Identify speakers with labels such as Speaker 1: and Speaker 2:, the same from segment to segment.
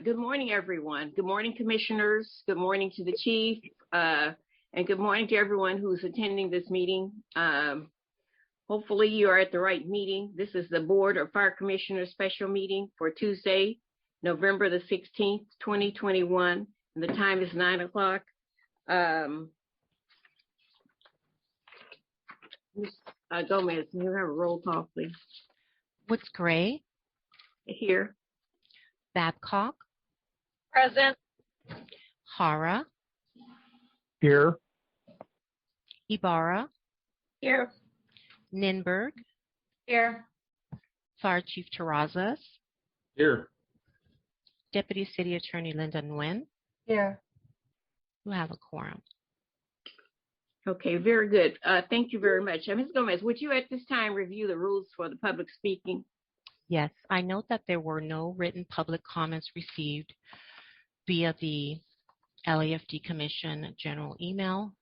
Speaker 1: Good morning, everyone. Good morning, commissioners. Good morning to the chief, and good morning to everyone who's attending this meeting. Hopefully you are at the right meeting. This is the Board of Fire Commissioners special meeting for Tuesday, November the 16th, 2021. And the time is 9 o'clock. Ms. Gomez, can you have a roll call, please?
Speaker 2: Woods Gray.
Speaker 1: Here.
Speaker 2: Babcock.
Speaker 3: Present.
Speaker 2: Hara.
Speaker 4: Here.
Speaker 2: Ibarra.
Speaker 3: Here.
Speaker 2: Ninberg.
Speaker 3: Here.
Speaker 2: Fire Chief Terrazas.
Speaker 4: Here.
Speaker 2: Deputy City Attorney Linda Nguyen.
Speaker 3: Here.
Speaker 2: You have a quorum.
Speaker 1: Okay, very good. Thank you very much. Ms. Gomez, would you at this time review the rules for the public speaking?
Speaker 2: Yes, I note that there were no written public comments received via the LAFD Commission general email.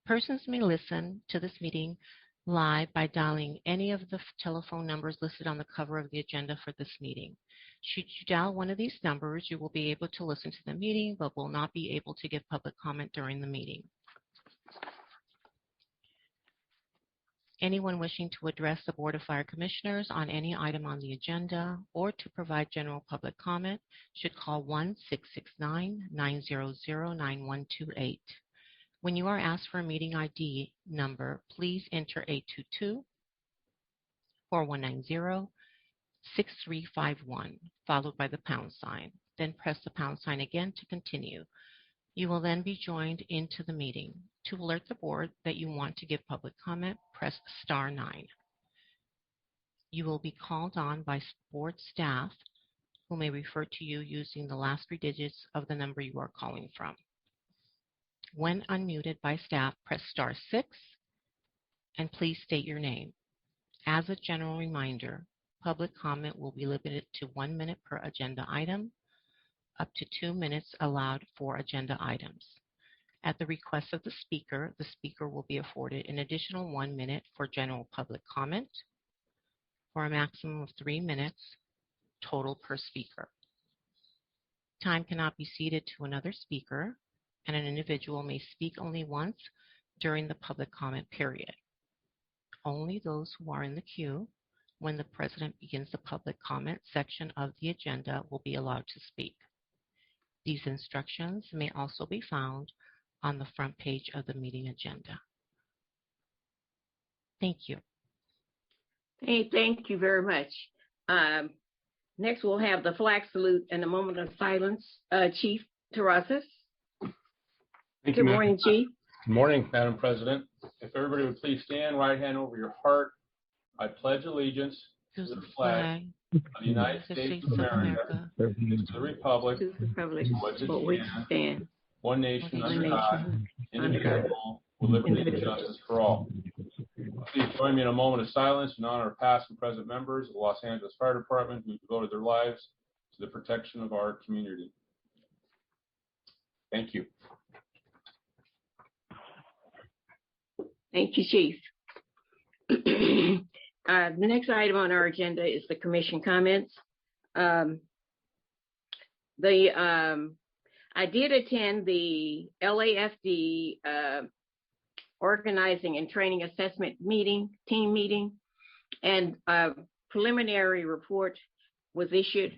Speaker 2: Persons may listen to this meeting live by dialing any of the telephone numbers listed on the cover of the agenda for this meeting. Should you dial one of these numbers, you will be able to listen to the meeting, but will not be able to give public comment during the meeting. Anyone wishing to address the Board of Fire Commissioners on any item on the agenda or to provide general public comment should call 1-669-900-9128. When you are asked for a meeting ID number, please enter 822-4190-6351, followed by the pound sign. Then press the pound sign again to continue. You will then be joined into the meeting. To alert the board that you want to give public comment, press *9. You will be called on by board staff who may refer to you using the last 3 digits of the number you are calling from. When unmuted by staff, press *6 and please state your name. As a general reminder, public comment will be limited to 1 minute per agenda item, up to 2 minutes allowed for agenda items. At the request of the speaker will be afforded an additional 1 minute for general public comment, for a maximum of 3 minutes total per speaker. Time cannot be ceded to another speaker, and an individual may speak only once during the public comment period. Only those who are in the queue when the President begins the public comment section of the agenda will be allowed to speak. These instructions may also be found on the front page of the meeting agenda. Thank you.
Speaker 1: Hey, thank you very much. Next, we'll have the flag salute and a moment of silence. Chief Terrazas.
Speaker 4: Thank you,
Speaker 1: Good morning, Chief.
Speaker 4: Good morning, Madam President. If everybody would please stand, right hand over your heart. I pledge allegiance to the flag of the United States of America, to the republic, for which it stands, one nation under God, indivisible, with liberty and justice for all. Please join me in a moment of silence in honor of past and present members of the Los Angeles Fire Department who devoted their lives to the protection of our community. Thank you.
Speaker 1: Thank you, Chief. The next item on our agenda is the commission comments. I did attend the LAFD organizing and training assessment team meeting, and a preliminary report was issued.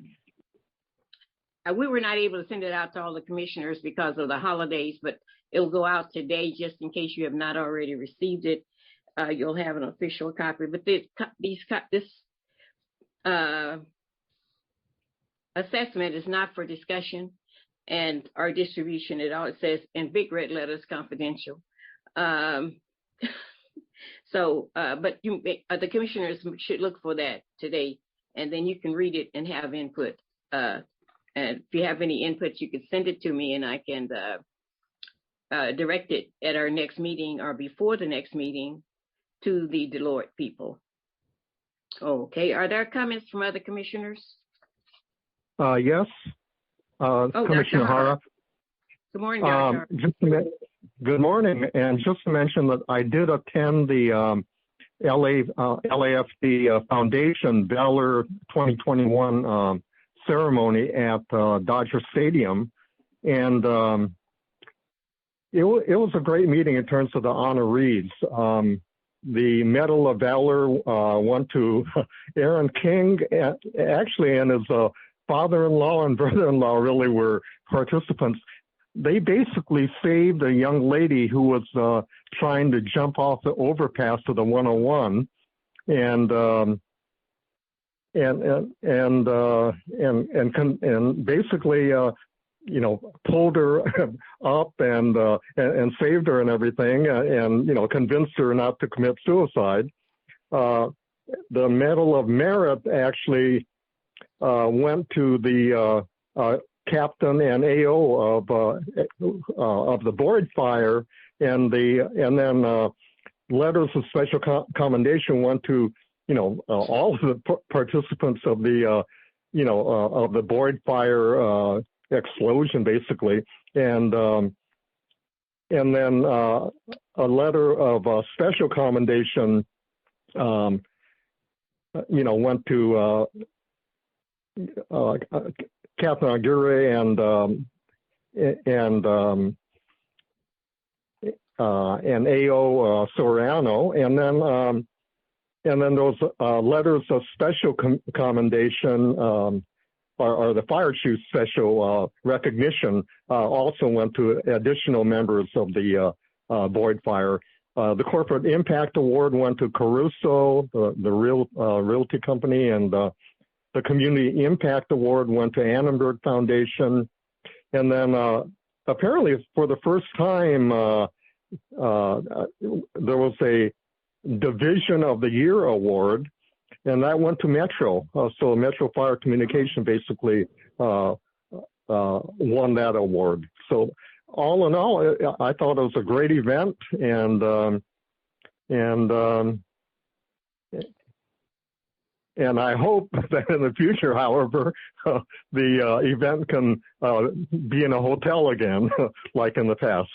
Speaker 1: We were not able to send it out to all the commissioners because of the holidays, but it'll go out today just in case you have not already received it. You'll have an official copy, but this assessment is not for discussion and our distribution at all. It says in big red letters, confidential. But the commissioners should look for that today, and then you can read it and have input. And if you have any input, you can send it to me, and I can direct it at our next meeting or before the next meeting to the Deloitte people. Okay, are there comments from other commissioners?
Speaker 5: Yes, Commissioner Hara.
Speaker 1: Good morning, Dr.
Speaker 5: Good morning, and just to mention that I did attend the LAFD Foundation Valor 2021 ceremony at Dodger Stadium, and it was a great meeting in terms of the honorees. The Medal of Valor went to Aaron King, actually, and his father-in-law and brother-in-law really were participants. They basically saved a young lady who was trying to jump off the overpass to the 101, and basically, pulled her up and saved her and everything, and convinced her not to commit suicide. The Medal of Merit actually went to the captain and AO of the Boyd fire, and then letters of special commendation went to all of the participants of the of the Boyd fire explosion, basically, and then a letter of special commendation went to Catherine Aguirre and AO Soriano, and then those letters of special commendation or the fire chief special recognition also went to additional members of the Boyd fire. The Corporate Impact Award went to Caruso, the realty company, and the Community Impact Award went to Annenberg Foundation. And then apparently for the first time, there was a Division of the Year award, and that went to Metro. So Metro Fire Communication basically won that award. So all in all, I thought it was a great event, and I hope that in the future, however, the event can be in a hotel again, like in the past.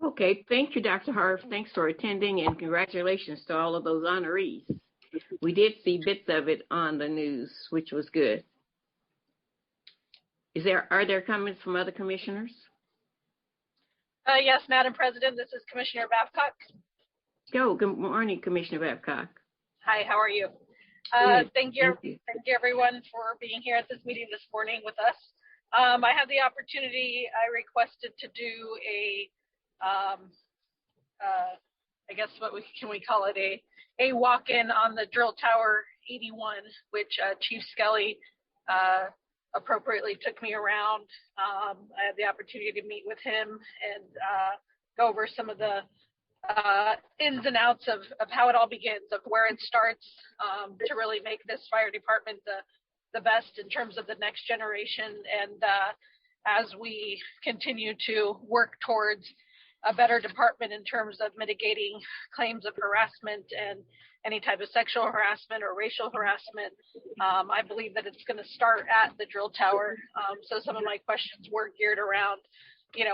Speaker 1: Okay, thank you, Dr. Harf. Thanks for attending, and congratulations to all of those honorees. We did see bits of it on the news, which was good. Are there comments from other commissioners?
Speaker 3: Yes, Madam President, this is Commissioner Babcock.
Speaker 1: Good morning, Commissioner Babcock.
Speaker 3: Hi, how are you? Thank you everyone for being here at this meeting this morning with us. I had the opportunity, I requested to do I guess can we call it a walk-in on the drill tower 81, which Chief Skelly appropriately took me around. I had the opportunity to meet with him and go over some of the ins and outs of how it all begins, of where it starts, to really make this fire department the best in terms of the next generation. And as we continue to work towards a better department in terms of mitigating claims of harassment and any type of sexual harassment or racial harassment, I believe that it's going to start at the drill tower. So some of my questions were geared around,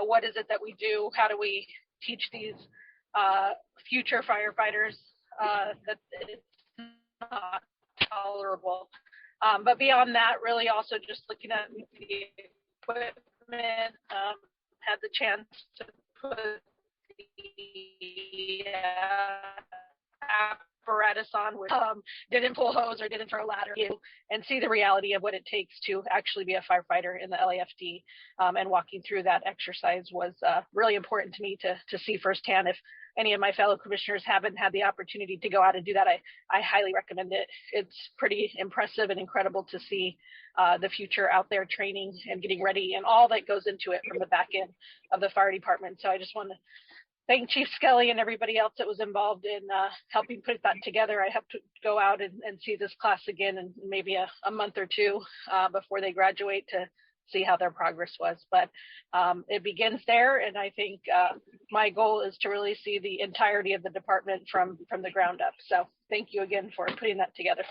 Speaker 3: what is it that we do? How do we teach these future firefighters that it's not tolerable? But beyond that, really also just looking at the equipment, had the chance to put the apparatus on, which didn't pull hose or didn't throw a ladder, and see the reality of what it takes to actually be a firefighter in the LAFD. And walking through that exercise was really important to me to see firsthand. If any of my fellow commissioners haven't had the opportunity to go out and do that, I highly recommend it. It's pretty impressive and incredible to see the future out there training and getting ready and all that goes into it from the back end of the fire department. So I just want to thank Chief Skelly and everybody else that was involved in helping put that together. I hope to go out and see this class again in maybe a month or two before they graduate to see how their progress was. But it begins there, and I think my goal is to really see the entirety of the department from the ground up. So thank you again for putting that together.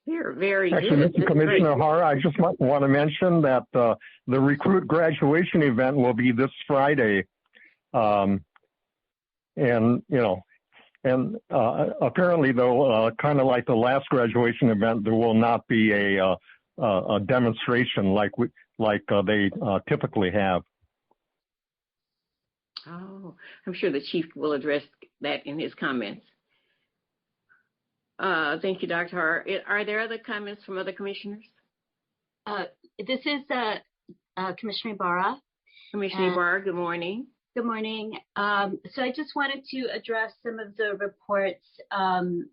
Speaker 1: Very
Speaker 5: Actually,
Speaker 1: good.
Speaker 5: Mr. Commissioner Har, I just want to mention that the recruit graduation event will be this Friday. And, And apparently, though, kind of like the last graduation event, there will not be a demonstration like they typically have.
Speaker 1: Oh, I'm sure the chief will address that in his comments. Thank you, Dr. Hart. Are there other comments from other commissioners?
Speaker 6: This is Commissioner Ibarra.
Speaker 1: Commissioner Ibarra, good morning.
Speaker 6: Good morning. So I just wanted to address some of the reports, and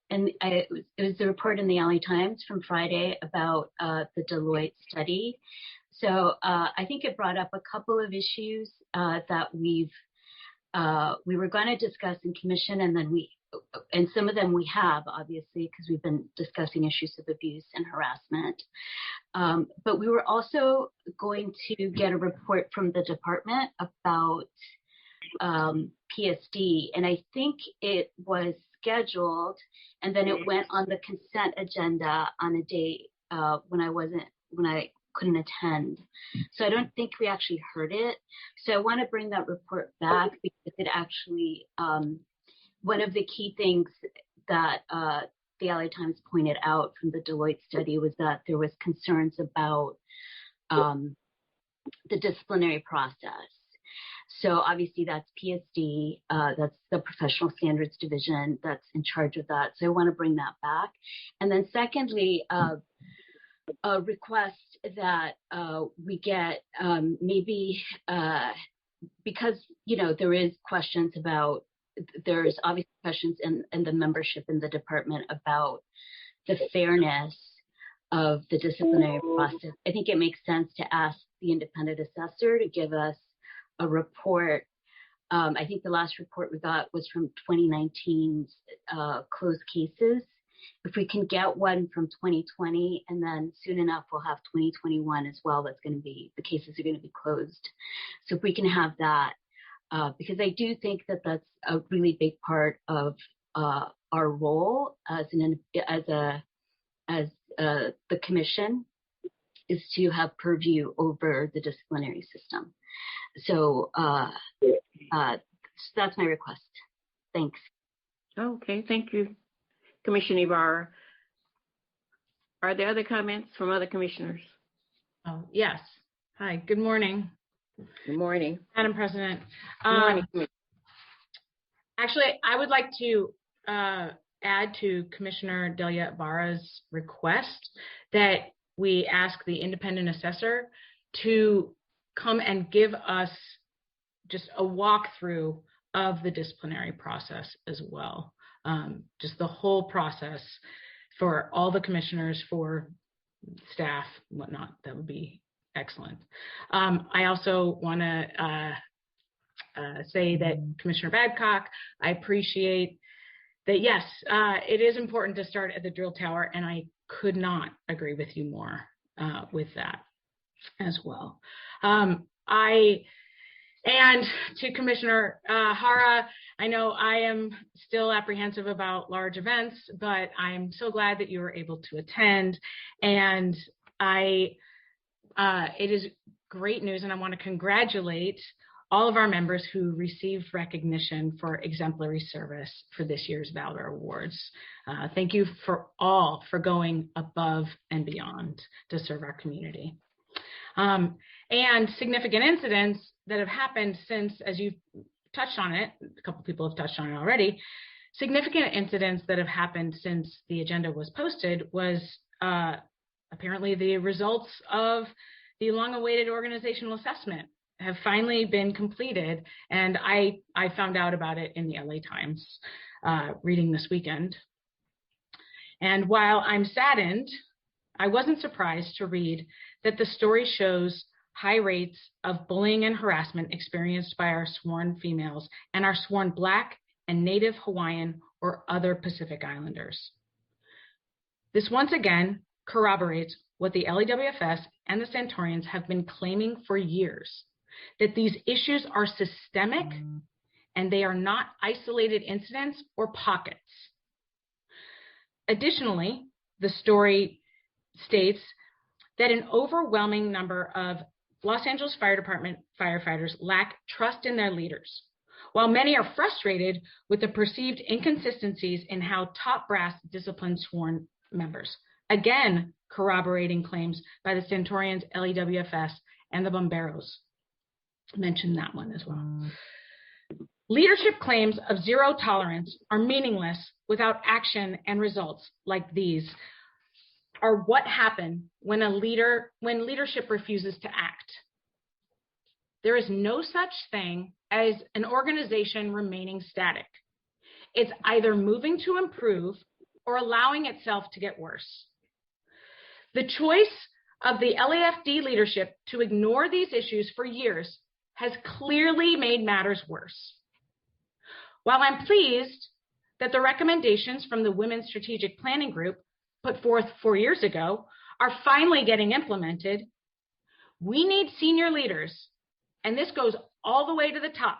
Speaker 6: it was the report in the LA Times from Friday about the Deloitte study. So I think it brought up a couple of issues that we were going to discuss in commission, and some of them we have, obviously, because we've been discussing issues of abuse and harassment. But we were also going to get a report from the department about PSD, and I think it was scheduled, and then it went on the consent agenda on a day when I couldn't attend. So I don't think we actually heard it. So I want to bring that report back because it actually, one of the key things that the LA Times pointed out from the Deloitte study was that there was concerns about the disciplinary process. So obviously that's PSD, that's the Professional Standards Division that's in charge of that. So I want to bring that back. And then secondly, a request that we get maybe because, there is questions about, there's obviously questions in the membership in the department about the fairness of the disciplinary process. I think it makes sense to ask the independent assessor to give us a report. I think the last report we got was from 2019's closed cases. If we can get one from 2020, and then soon enough we'll have 2021 as well, that's going to be, the cases are going to be closed. So if we can have that, because I do think that that's a really big part of our role as the commission, is to have purview over the disciplinary system. So that's my request. Thanks.
Speaker 1: Okay, thank you, Commissioner Ibarra. Are there other comments from other commissioners?
Speaker 7: Oh, yes. Hi, good morning.
Speaker 1: Good morning.
Speaker 7: Madam President.
Speaker 1: Good morning.
Speaker 7: Actually, I would like to add to Commissioner Delia Ibarra's request that we ask the independent assessor to come and give us just a walkthrough of the disciplinary process as well. Just the whole process for all the commissioners, for staff, whatnot. That would be excellent. I also want to say that Commissioner Babcock, I appreciate that. Yes, it is important to start at the drill tower, and I could not agree with you more with that as well. And to Commissioner Hara, I know I am still apprehensive about large events, but I'm so glad that you were able to attend. And it is great news, and I want to congratulate all of our members who received recognition for exemplary service for this year's Valor Awards. Thank you for going above and beyond to serve our community. And significant incidents that have happened since, as you've touched on it, a couple people have touched on it already, significant incidents that have happened since the agenda was posted was apparently the results of the long-awaited organizational assessment have finally been completed, and I found out about it in the LA Times reading this weekend. And while I'm saddened, I wasn't surprised to read that the story shows high rates of bullying and harassment experienced by our sworn females and our sworn Black and Native Hawaiian or other Pacific Islanders. This once again corroborates what the LAWFS and the Santorians have been claiming for years, that these issues are systemic and they are not isolated incidents or pockets. Additionally, the story states that an overwhelming number of Los Angeles Fire Department firefighters lack trust in their leaders, while many are frustrated with the perceived inconsistencies in how top brass disciplines sworn members. Again, corroborating claims by the Centurions, LEWFS, and the Bomberos. Mentioned that one as well. Leadership claims of zero tolerance are meaningless without action, and results like these are what happen when leadership refuses to act. There is no such thing as an organization remaining static. It's either moving to improve or allowing itself to get worse. The choice of the LAFD leadership to ignore these issues for years has clearly made matters worse. While I'm pleased that the recommendations from the Women's Strategic Planning Group put forth 4 years ago are finally getting implemented, we need senior leaders, and this goes all the way to the top,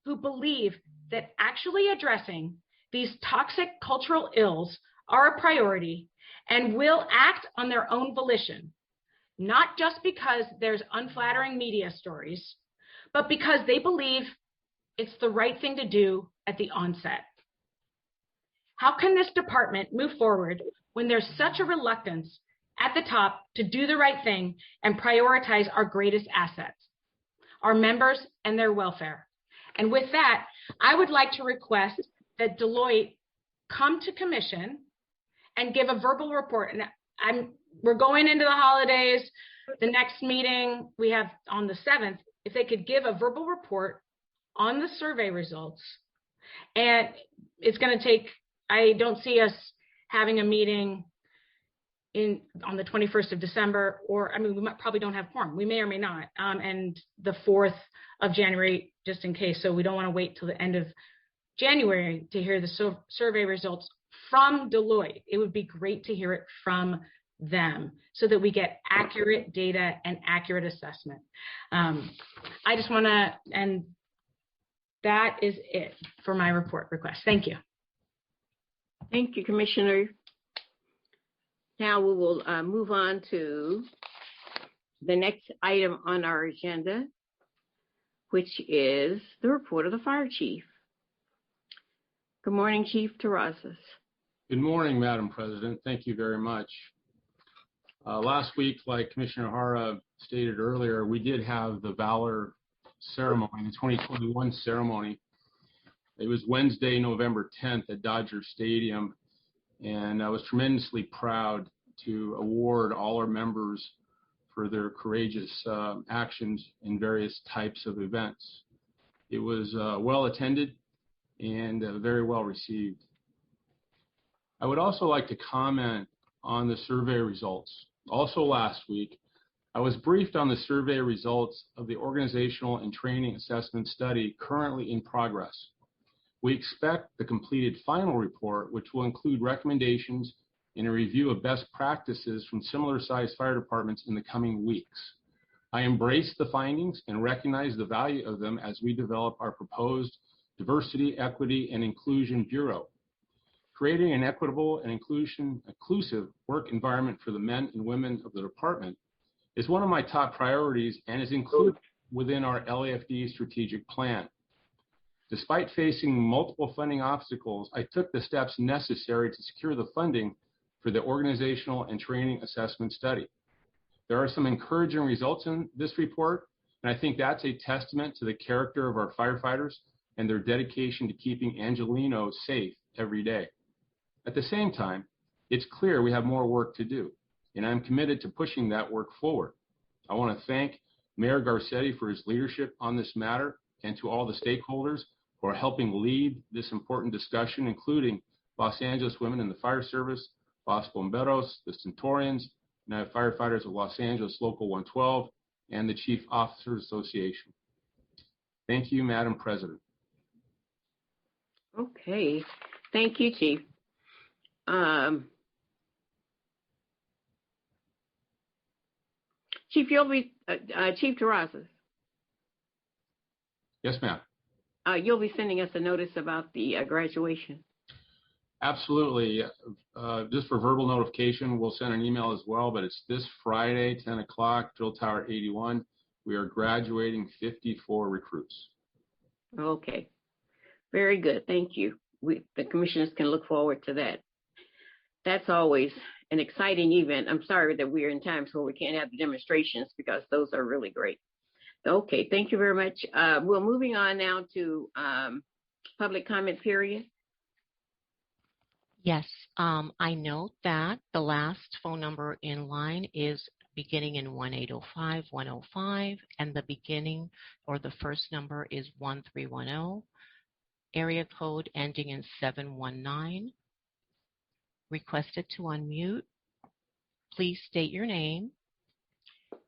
Speaker 7: who believe that actually addressing these toxic cultural ills are a priority and will act on their own volition, not just because there's unflattering media stories, but because they believe it's the right thing to do at the onset. How can this department move forward when there's such a reluctance at the top to do the right thing and prioritize our greatest assets, our members and their welfare? And with that, I would like to request that Deloitte come to commission and give a verbal report. And we're going into the holidays. The next meeting we have on the 7th, if they could give a verbal report on the survey results. And it's going to take, I don't see us having a meeting on the 21st of December, or, I mean, we probably don't have quorum. We may or may not. And the 4th of January, just in case. So we don't want to wait till the end of January to hear the survey results from Deloitte. It would be great to hear it from them so that we get accurate data and accurate assessment. I just want to, and that is it for my report request. Thank you.
Speaker 1: Thank you, Commissioner. Now we will move on to the next item on our agenda, which is the report of the fire chief. Good morning, Chief Terrazas.
Speaker 4: Good morning, Madam President. Thank you very much. Last week, like Commissioner Hara stated earlier, we did have the Valor ceremony, the 2021 ceremony. It was Wednesday, November 10th at Dodger Stadium, and I was tremendously proud to award all our members for their courageous actions in various types of events. It was well attended and very well received. I would also like to comment on the survey results. Also last week, I was briefed on the survey results of the Organizational and Training Assessment Study currently in progress. We expect the completed final report, which will include recommendations and a review of best practices from similar-sized fire departments in the coming weeks. I embrace the findings and recognize the value of them as we develop our proposed Diversity, Equity, and Inclusion Bureau. Creating an equitable and inclusive work environment for the men and women of the department is one of my top priorities and is included within our LAFD strategic plan. Despite facing multiple funding obstacles, I took the steps necessary to secure the funding for the Organizational and Training Assessment Study. There are some encouraging results in this report, and I think that's a testament to the character of our firefighters and their dedication to keeping Angelino safe every day. At the same time, it's clear we have more work to do, and I'm committed to pushing that work forward. I want to thank Mayor Garcetti for his leadership on this matter and to all the stakeholders who are helping lead this important discussion, including Los Angeles Women in the Fire Service, Los Bomberos, the Centurions, United Firefighters of Los Angeles Local 112, and the Chief Officers Association. Thank you, Madam President.
Speaker 1: Okay, thank you, Chief. Chief, you'll be Chief Terrazas.
Speaker 4: Yes, ma'am.
Speaker 1: You'll be sending us a notice about the graduation.
Speaker 4: Absolutely. Just for verbal notification, we'll send an email as well, but it's this Friday, 10 o'clock, Drill Tower 81. We are graduating 54 recruits.
Speaker 1: Okay. Very good. Thank you. The commissioners can look forward to that. That's always an exciting event. I'm sorry that we're in times where we can't have the demonstrations because those are really great. Okay, thank you very much. We're moving on now to public comment period.
Speaker 2: Yes, I note that the last phone number in line is beginning in 1-805-105, and the beginning or the first number is 1310, area code ending in 719. Requested to unmute. Please state your name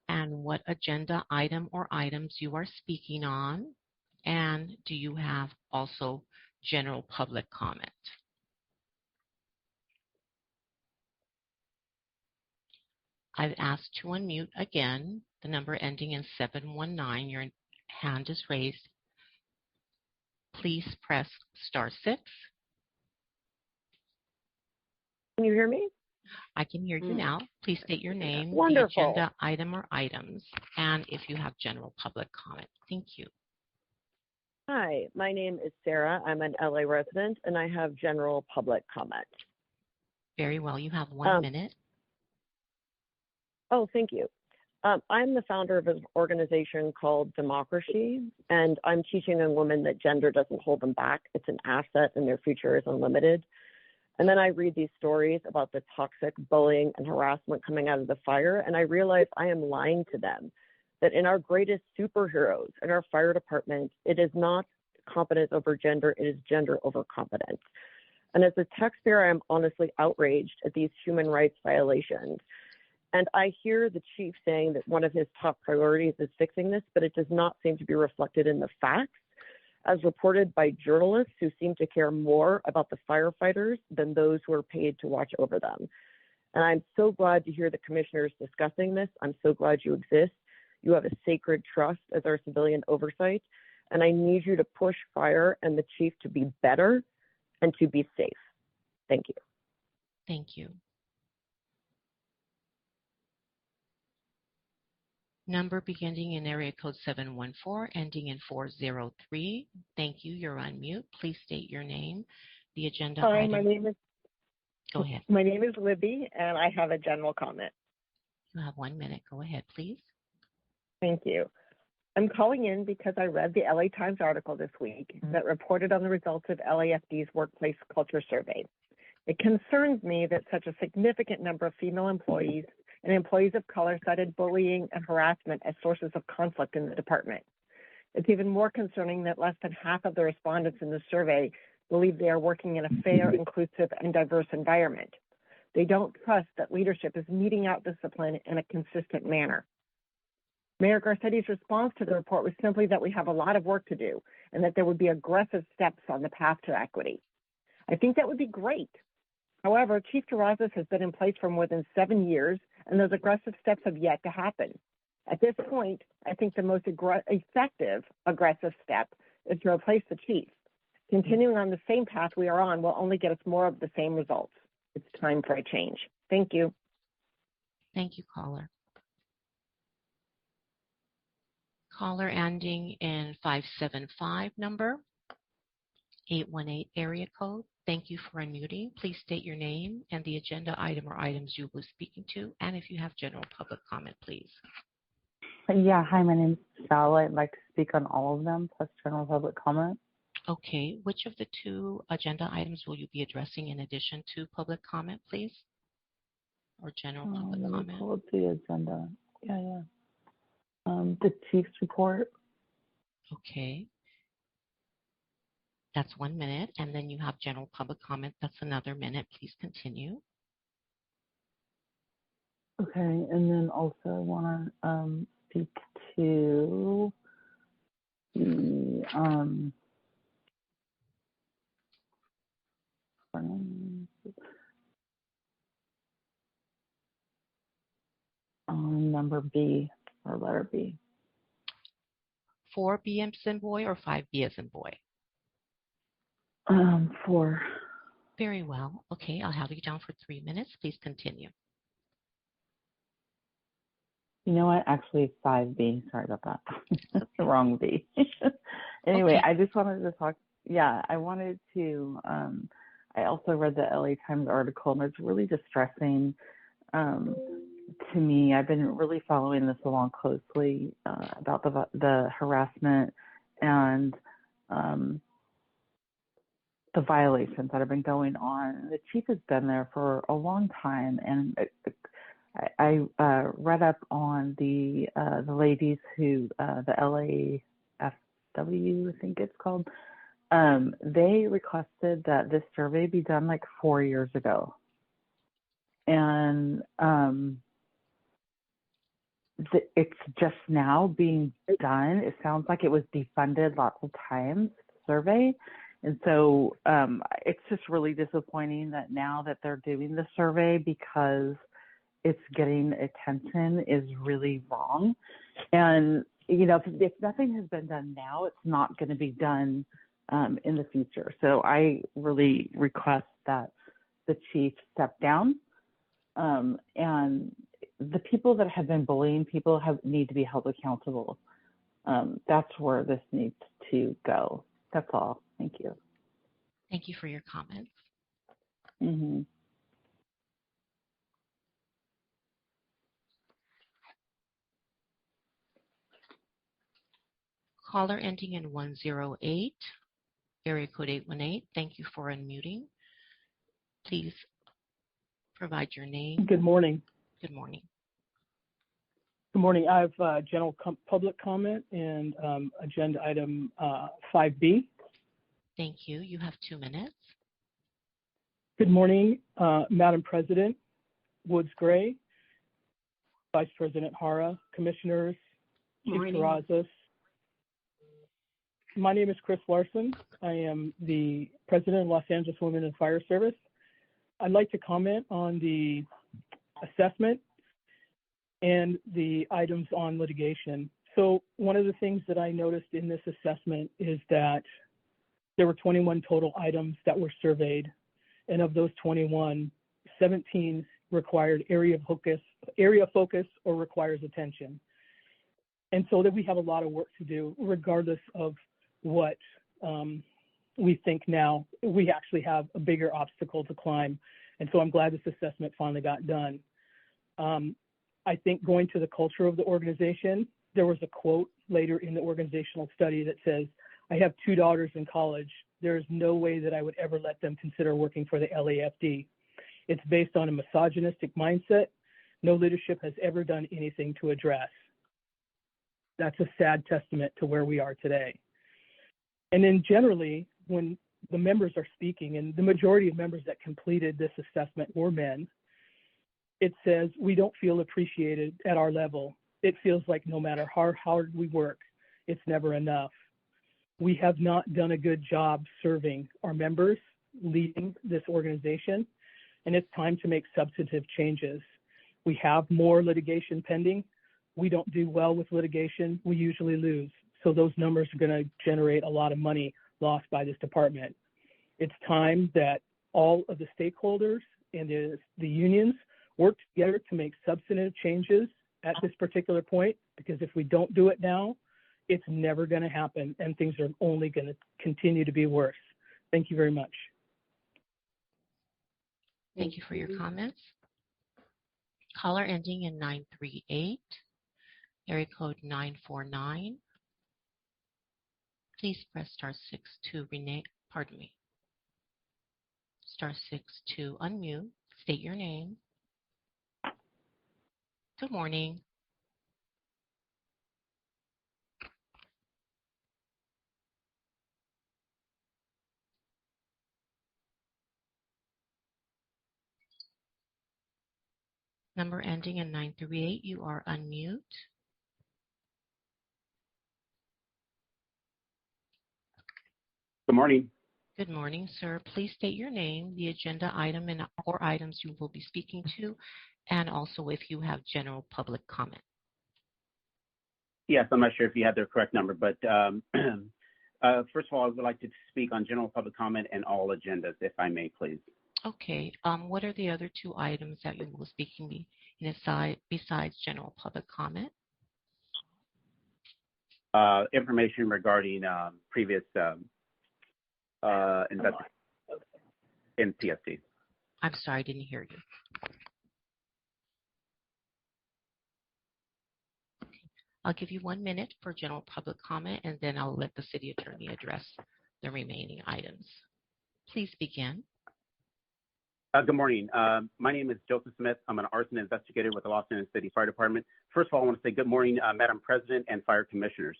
Speaker 2: and what agenda item or items you are speaking on, and do you have also general public comment? I've asked to unmute again, the number ending in 719. Your hand is raised. Please press *6.
Speaker 8: Can you hear me?
Speaker 2: I can hear you now. Please state your name,
Speaker 8: Wonderful.
Speaker 2: the agenda item or items, and if you have general public comment. Thank you.
Speaker 8: Hi, my name is Sarah. I'm an LA resident, and I have general public comment.
Speaker 2: Very well. You have 1 minute.
Speaker 8: Oh, thank you. I'm the founder of an organization called Democracy, and I'm teaching young women that gender doesn't hold them back. It's an asset, and their future is unlimited. And then I read these stories about the toxic bullying and harassment coming out of the fire, and I realize I am lying to them, that in our greatest superheroes, in our fire department, it is not competence over gender, it is gender over competence. And as a taxpayer, I am honestly outraged at these human rights violations. And I hear the chief saying that one of his top priorities is fixing this, but it does not seem to be reflected in the facts, as reported by journalists who seem to care more about the firefighters than those who are paid to watch over them. And I'm so glad to hear the commissioners discussing this. I'm so glad you exist. You have a sacred trust as our civilian oversight. And I need you to push fire and the chief to be better and to be safe. Thank you.
Speaker 2: Thank you. Number beginning in area code 714, ending in 403. Thank you. You're on mute. Please state your name, the agenda item.
Speaker 9: My name is.
Speaker 2: Go ahead.
Speaker 9: My name is Libby, and I have a general comment.
Speaker 2: You have 1 minute. Go ahead, please.
Speaker 9: Thank you. I'm calling in because I read the LA Times article this week that reported on the results of LAFD's workplace culture survey. It concerns me that such a significant number of female employees and employees of color cited bullying and harassment as sources of conflict in the department. It's even more concerning that less than half of the respondents in the survey believe they are working in a fair, inclusive, and diverse environment. They don't trust that leadership is meting out discipline in a consistent manner. Mayor Garcetti's response to the report was simply that we have a lot of work to do and that there would be aggressive steps on the path to equity. I think that would be great. However, Chief Terrazas has been in place for more than 7 years, and those aggressive steps have yet to happen. At this point, I think the most effective aggressive step is to replace the chief. Continuing on the same path we are on will only get us more of the same results. It's time for a change. Thank you.
Speaker 2: Thank you, caller. Caller ending in 575 number, 818 area code. Thank you for unmuting. Please state your name and the agenda item or items you will be speaking to, and if you have general public comment, please.
Speaker 10: Yeah, hi, my name is Sal. I'd like to speak on all of them, plus general public comment.
Speaker 2: Okay, which of the two agenda items will you be addressing in addition to public comment, please? Or general public
Speaker 10: Let me
Speaker 2: comment?
Speaker 10: pull up the agenda. Yeah. The chief's report.
Speaker 2: Okay. That's 1 minute, and then you have general public comment. That's another minute. Please continue.
Speaker 10: Okay, and then also I want to speak to the number B, or letter B.
Speaker 2: 4B as in boy or 5B as in boy?
Speaker 10: 4.
Speaker 2: Very well. Okay, I'll have you down for 3 minutes. Please continue.
Speaker 10: You know what? Actually, it's 5B. Sorry about that. That's the wrong B. Anyway,
Speaker 2: Okay.
Speaker 10: I just wanted to talk. Yeah, I wanted to. I also read the LA Times article, and it's really distressing to me. I've been really following this along closely about the harassment and the violations that have been going on. The chief has been there for a long time, and I read up on the ladies who the LAFW, I think it's called. They requested that this survey be done like 4 years ago, and it's just now being done. It sounds like it was defunded lots of times, survey. And so it's just really disappointing that now that they're doing the survey because it's getting attention is really wrong. And, you know, if nothing has been done now, it's not going to be done in the future. So I really request that the chief step down, and the people that have been bullying people need to be held accountable. That's where this needs to go. That's all. Thank you.
Speaker 2: Thank you for your comments.
Speaker 10: Mm-hmm.
Speaker 2: Caller ending in 108, area code 818. Thank you for unmuting. Please provide your name.
Speaker 11: Good morning.
Speaker 2: Good morning.
Speaker 11: Good morning. I have general public comment and agenda item 5B.
Speaker 2: Thank you. You have 2 minutes.
Speaker 11: Good morning, Madam President Woods Gray, Vice President Hara, Commissioners, Chief Terrazas. My name is Chris Larson. I am the President of Los Angeles Women in Fire Service. I'd like to comment on the assessment and the items on litigation. So one of the things that I noticed in this assessment is that there were 21 total items that were surveyed, and of those 21, 17 required area focus or requires attention. And so that we have a lot of work to do, regardless of what we think now. We actually have a bigger obstacle to climb. And so I'm glad this assessment finally got done. I think going to the culture of the organization, there was a quote later in the organizational study that says, I have 2 daughters in college. There is no way that I would ever let them consider working for the LAFD. It's based on a misogynistic mindset no leadership has ever done anything to address. That's a sad testament to where we are today. And then generally, when the members are speaking, and the majority of members that completed this assessment were men, it says, we don't feel appreciated at our level. It feels like no matter how hard we work, it's never enough. We have not done a good job serving our members, leading this organization, and it's time to make substantive changes. We have more litigation pending. We don't do well with litigation. We usually lose. So those numbers are going to generate a lot of money lost by this department. It's time that all of the stakeholders and the unions work together to make substantive changes at this particular point, because if we don't do it now, it's never going to happen, and things are only going to continue to be worse. Thank you very much.
Speaker 2: Thank you for your comments. Caller ending in 938, area code 949. Please press star 6 to rename, pardon me, star 6 to unmute, state your name. Good morning. Number ending in 938, you are unmute.
Speaker 12: Good morning.
Speaker 2: Good morning, sir. Please state your name, the agenda item or items you will be speaking to, and also if you have general public comment.
Speaker 12: Yes, I'm not sure if you have the correct number, but first of all, I would like to speak on general public comment and all agendas, if I may, please.
Speaker 2: Okay. What are the other two items that you will be speaking besides general public comment?
Speaker 12: Information regarding previous investment in PSD.
Speaker 2: I'm sorry, I didn't hear you. I'll give you 1 minute for general public comment, and then I'll let the city attorney address the remaining items. Please begin.
Speaker 12: Good morning. My name is Joseph Smith. I'm an arson investigator with the Los Angeles City Fire Department. First of all, I want to say good morning, Madam President and fire commissioners.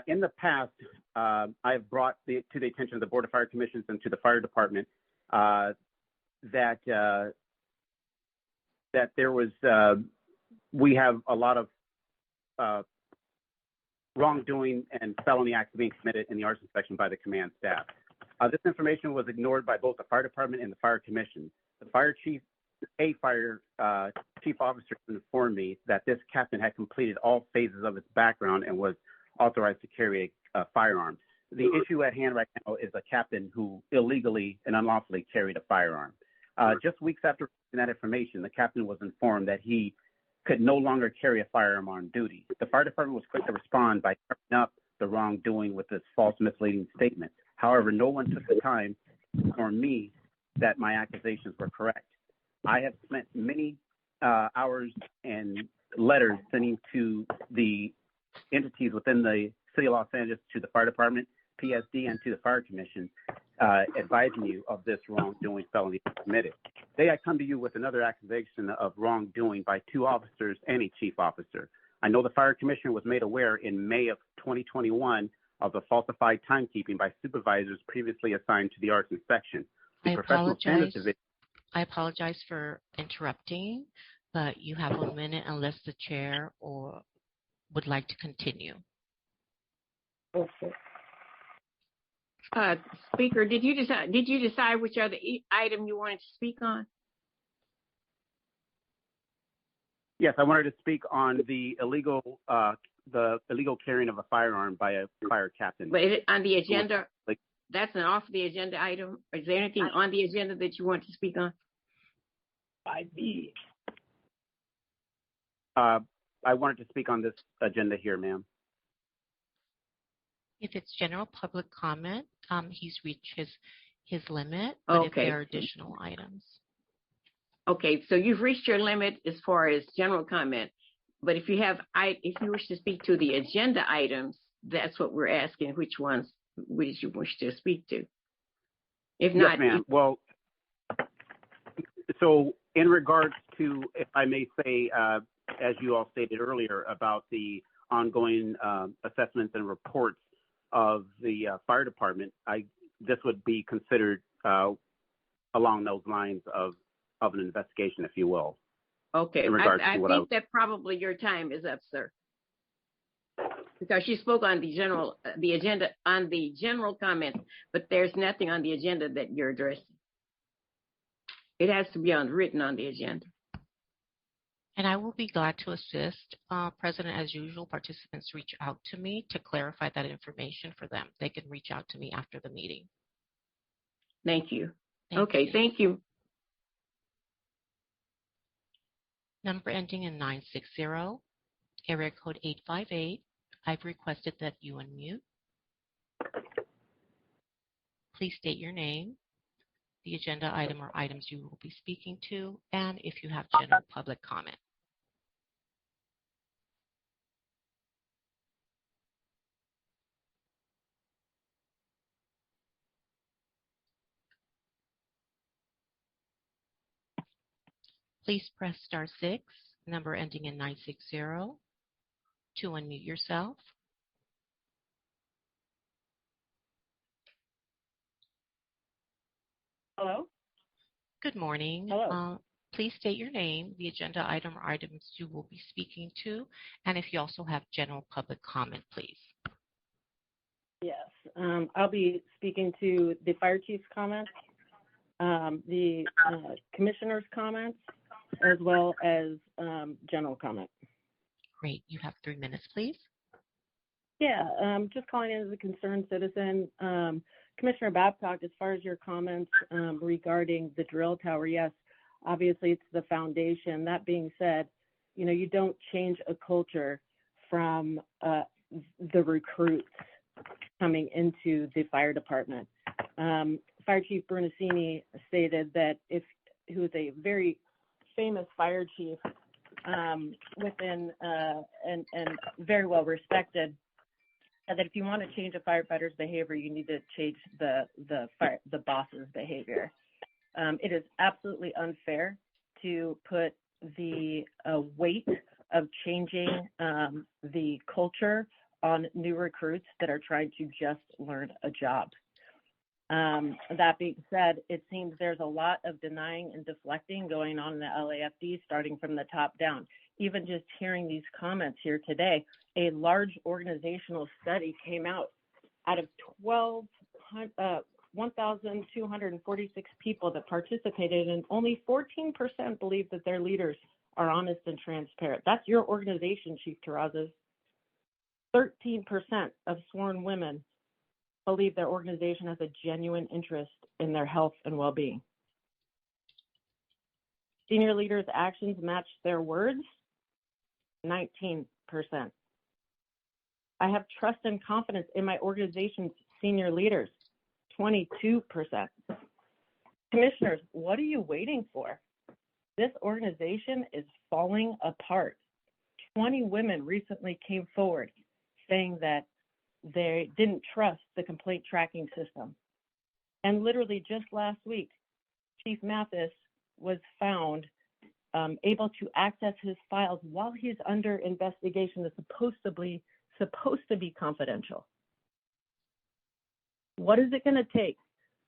Speaker 12: In the past, I have brought to the attention of the Board of Fire Commissions and to the fire department that there was, we have a lot of wrongdoing and felony acts being committed in the arson section by the command staff. This information was ignored by both the fire department and the fire commission. The fire chief officer informed me that this captain had completed all phases of his background and was authorized to carry a firearm. The issue at hand right now is a captain who illegally and unlawfully carried a firearm. Just weeks after that information, the captain was informed that he could no longer carry a firearm on duty. The fire department was quick to respond by covering up the wrongdoing with this false, misleading statement. However, no one took the time to inform me that my accusations were correct. I have spent many hours and letters sending to the entities within the City of Los Angeles, to the fire department, PSD, and to the fire commission, advising you of this wrongdoing felony committed. Today, I come to you with another accusation of wrongdoing by 2 officers and a chief officer. I know the fire commission was made aware in May of 2021 of the falsified timekeeping by supervisors previously assigned to the arson section.
Speaker 2: I apologize for interrupting, but you have 1 minute unless the chair or would like to continue.
Speaker 9: Okay.
Speaker 1: Speaker, did you decide which other item you wanted to speak on?
Speaker 12: Yes, I wanted to speak on the illegal carrying of a firearm by a fire captain.
Speaker 1: But on the agenda, that's an off the agenda item. Is there anything on the agenda that you want to speak on?
Speaker 12: 5B. I wanted to speak on this agenda here, ma'am.
Speaker 2: If it's general public comment, he's reached his limit, but
Speaker 1: okay.
Speaker 2: If there are additional items.
Speaker 1: Okay, so you've reached your limit as far as general comment, but if you wish to speak to the agenda items, that's what we're asking, which you wish to speak to. If not,
Speaker 12: yes, ma'am. Well, so in regards to, if I may say, as you all stated earlier about the ongoing assessments and reports of the fire department, this would be considered along those lines of an investigation, if you will.
Speaker 1: Okay, I think that probably your time is up, sir, because you spoke on the agenda on the general comments, but there's nothing on the agenda that you're addressing. It has to be written on the agenda.
Speaker 2: And I will be glad to assist. President, as usual, participants reach out to me to clarify that information for them. They can reach out to me after the meeting.
Speaker 1: Thank you.
Speaker 2: Thank you. Number ending in 960, area code 858. I've requested that you unmute. Please state your name, the agenda item or items you will be speaking to, and if you have general public comment. Please press *6, number ending in 960, to unmute yourself.
Speaker 9: Hello?
Speaker 2: Good morning.
Speaker 9: Hello.
Speaker 2: Please state your name, the agenda item or items you will be speaking to, and if you also have general public comment, please.
Speaker 8: Yes, I'll be speaking to the fire chief's comments, the commissioner's comments, as well as general comment.
Speaker 2: Great. You have 3 minutes, please.
Speaker 8: Yeah, just calling in as a concerned citizen. Commissioner Babcock, as far as your comments regarding the drill tower, yes, obviously it's the foundation. That being said, you don't change a culture from the recruits coming into the fire department. Fire Chief Bernasini stated that who is a very famous fire chief within and very well respected, that if you want to change a firefighter's behavior, you need to change the boss's behavior. It is absolutely unfair to put the weight of changing the culture on new recruits that are trying to just learn a job. That being said, it seems there's a lot of denying and deflecting going on in the LAFD, starting from the top down. Even just hearing these comments here today, a large organizational study came out of 1,246 people that participated, and only 14% believe that their leaders are honest and transparent. That's your organization, Chief Terrazas. 13% of sworn women believe their organization has a genuine interest in their health and well-being. Senior leaders' actions match their words, 19%. I have trust and confidence in my organization's senior leaders, 22%. Commissioners, what are you waiting for? This organization is falling apart. 20 women recently came forward saying that they didn't trust the complaint tracking system. And literally just last week, Chief Mathis was found able to access his files while he's under investigation that's supposed to be confidential. What is it going to take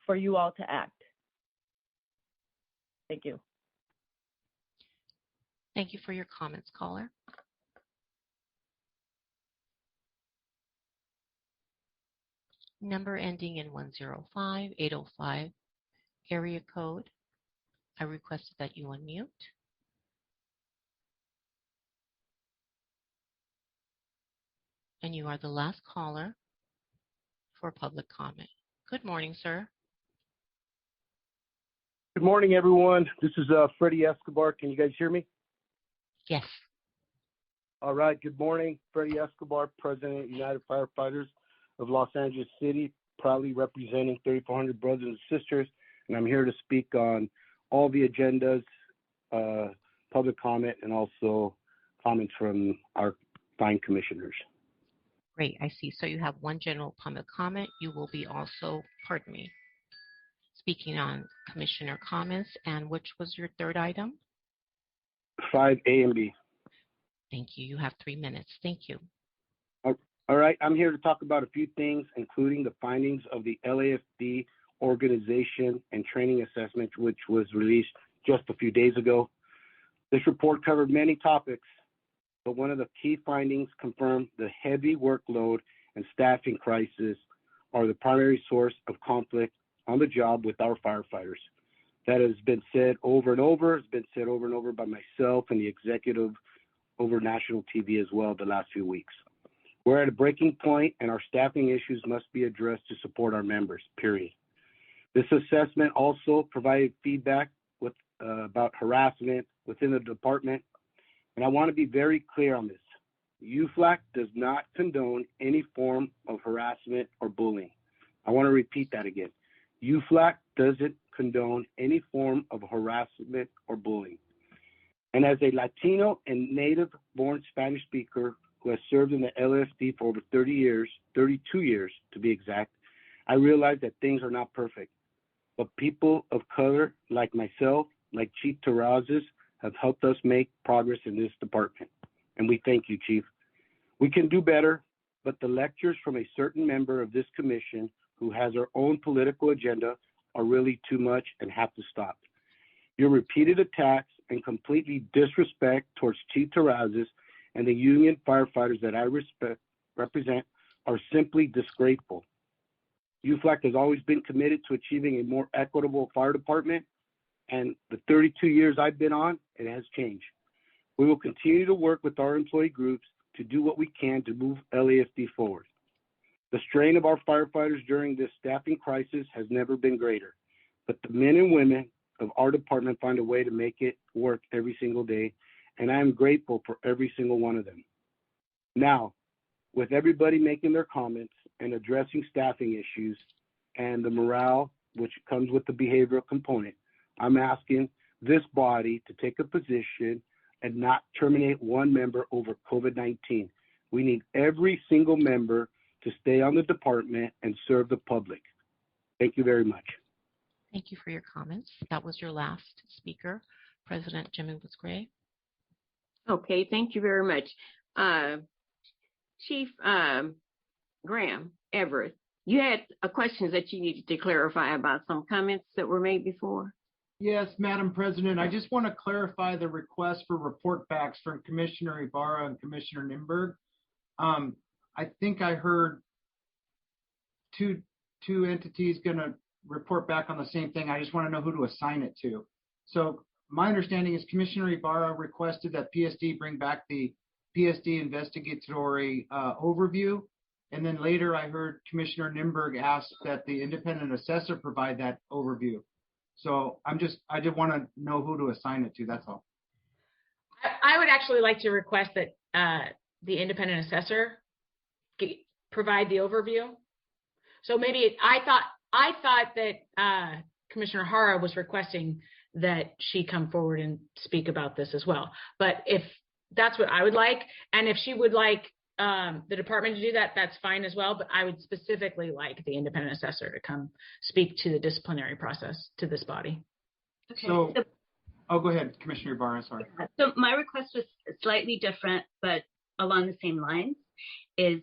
Speaker 8: for you all to act? Thank you.
Speaker 2: Thank you for your comments, caller. Number ending in 105, 805, area code. I requested that you unmute. And you are the last caller for public comment. Good morning, sir.
Speaker 13: Good morning, everyone. This is Freddie Escobar. Can you guys hear me?
Speaker 2: Yes.
Speaker 13: All right. Good morning. Freddie Escobar, President of United Firefighters of Los Angeles City, proudly representing 3,400 brothers and sisters. And I'm here to speak on all the agendas, public comment, and also comments from our fine commissioners.
Speaker 2: Great, I see. So you have one general public comment. You will be also, speaking on commissioner comments. And which was your third item?
Speaker 13: 5A and B.
Speaker 2: Thank you. You have 3 minutes. Thank you.
Speaker 13: All right. I'm here to talk about a few things, including the findings of the LAFD organization and training assessment, which was released just a few days ago. This report covered many topics, but one of the key findings confirmed the heavy workload and staffing crisis are the primary source of conflict on the job with our firefighters. That has been said over and over. It's been said over and over by myself and the executive over national TV as well the last few weeks. We're at a breaking point, and our staffing issues must be addressed to support our members, period. This assessment also provided feedback about harassment within the department, and I want to be very clear on this. UFLAC does not condone any form of harassment or bullying. I want to repeat that again. UFLAC doesn't condone any form of harassment or bullying. And as a Latino and native-born Spanish speaker who has served in the LAFD for over 30 years, 32 years to be exact, I realize that things are not perfect. But people of color like myself, like Chief Terrazas, have helped us make progress in this department. And we thank you, Chief. We can do better, but the lectures from a certain member of this commission who has our own political agenda are really too much and have to stop. Your repeated attacks and completely disrespect towards Chief Terrazas and the union firefighters that I represent are simply disgraceful. UFLAC has always been committed to achieving a more equitable fire department, and the 32 years I've been on, it has changed. We will continue to work with our employee groups to do what we can to move LAFD forward. The strain of our firefighters during this staffing crisis has never been greater, but the men and women of our department find a way to make it work every single day, and I am grateful for every single one of them. Now, with everybody making their comments and addressing staffing issues and the morale, which comes with the behavioral component, I'm asking this body to take a position and not terminate one member over COVID-19. We need every single member to stay on the department and serve the public. Thank you very much.
Speaker 2: Thank you for your comments. That was your last speaker, President Jimmy Woods Gray.
Speaker 1: Okay, thank you very much. Chief Graham Everett, you had questions that you needed to clarify about some comments that were made before.
Speaker 14: Yes, Madam President, I just want to clarify the request for report backs from Commissioner Ibarra and Commissioner Nimberg. I think I heard two entities going to report back on the same thing. I just want to know who to assign it to. So my understanding is Commissioner Ibarra requested that PSD bring back the PSD investigatory overview. And then later I heard Commissioner Nimberg ask that the independent assessor provide that overview. So I just want to know who to assign it to, that's all.
Speaker 7: I would actually like to request that the independent assessor provide the overview. So maybe I thought that Commissioner Hara was requesting that she come forward and speak about this as well. But if that's what I would like, and if she would like the department to do that, that's fine as well. But I would specifically like the independent assessor to come speak to the disciplinary process to this body.
Speaker 1: Okay.
Speaker 14: So, oh, go ahead, Commissioner Ibarra, sorry.
Speaker 6: So my request was slightly different, but along the same lines, is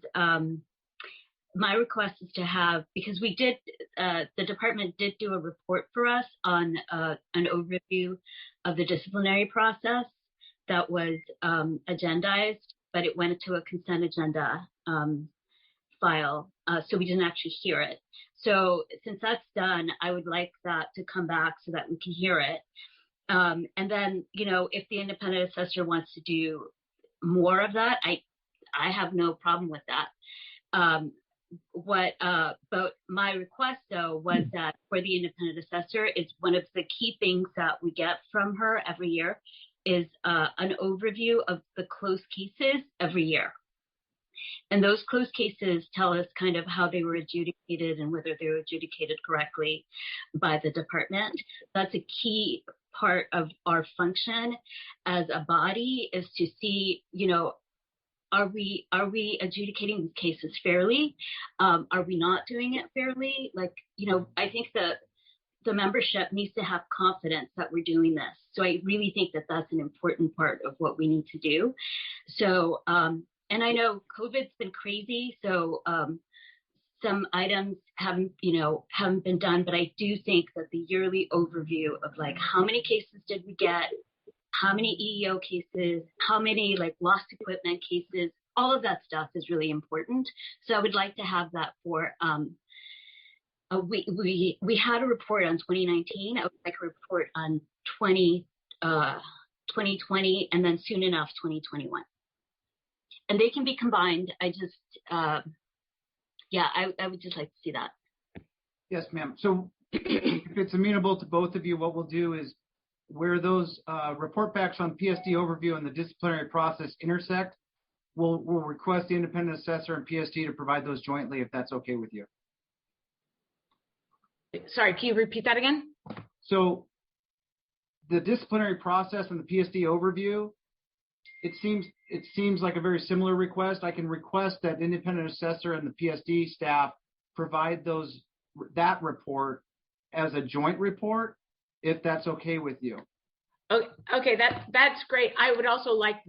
Speaker 6: my request is to have, because we did, the department did do a report for us on an overview of the disciplinary process that was agendized, but it went into a consent agenda file, so we didn't actually hear it. So since that's done, I would like that to come back so that we can hear it. And then, you know, if the independent assessor wants to do more of that, I have no problem with that. But my request though was that for the independent assessor, is one of the key things that we get from her every year is an overview of the closed cases every year. And those closed cases tell us kind of how they were adjudicated and whether they were adjudicated correctly by the department. That's a key part of our function as a body, is to see, you know, are we adjudicating these cases fairly? Are we not doing it fairly? Like, you know, I think the membership needs to have confidence that we're doing this. So I really think that that's an important part of what we need to do. So, and I know COVID's been crazy, so some items haven't been done, but I do think that the yearly overview of like how many cases did we get, how many EEO cases, how many like lost equipment cases, all of that stuff is really important. So I would like to have that for, we had a report on 2019. I would like a report on 2020, and then soon enough 2021. And they can be combined. I just, yeah, I would just like to see that.
Speaker 14: Yes, ma'am. So if it's amenable to both of you, what we'll do is where those report backs on PSD overview and the disciplinary process intersect, we'll request the independent assessor and PSD to provide those jointly, if that's okay with you.
Speaker 7: Sorry, can you repeat that again?
Speaker 14: So the disciplinary process and the PSD overview, it seems like a very similar request. I can request that independent assessor and the PSD staff provide that report as a joint report, if that's okay with you.
Speaker 7: Okay, that's great. I would also like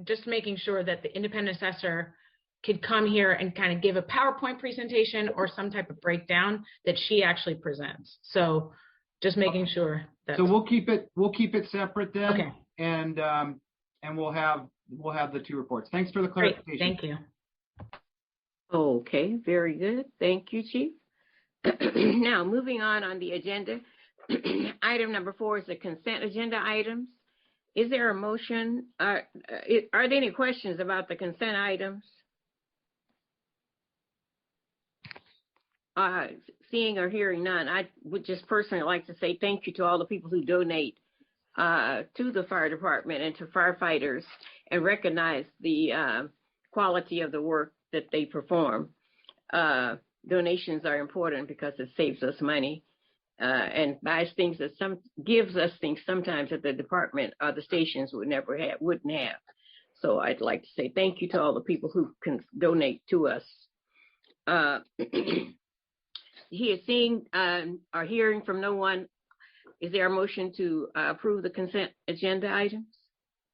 Speaker 7: just making sure that the independent assessor could come here and kind of give a PowerPoint presentation or some type of breakdown that she actually presents. So just making sure that.
Speaker 14: So we'll keep it separate then.
Speaker 7: Okay.
Speaker 14: And we'll have the two reports. Thanks for the clarification.
Speaker 7: Great. Thank you.
Speaker 1: Okay, very good. Thank you, Chief. Now, moving on the agenda. Item number 4 is the consent agenda items. Is there a motion? Are there any questions about the consent items? Seeing or hearing none, I would just personally like to say thank you to all the people who donate to the fire department and to firefighters and recognize the quality of the work that they perform. Donations are important because it saves us money and buys things that gives us things sometimes that the department or the stations wouldn't have. So I'd like to say thank you to all the people who can donate to us. Seeing or hearing from no one, is there a motion to approve the consent agenda items?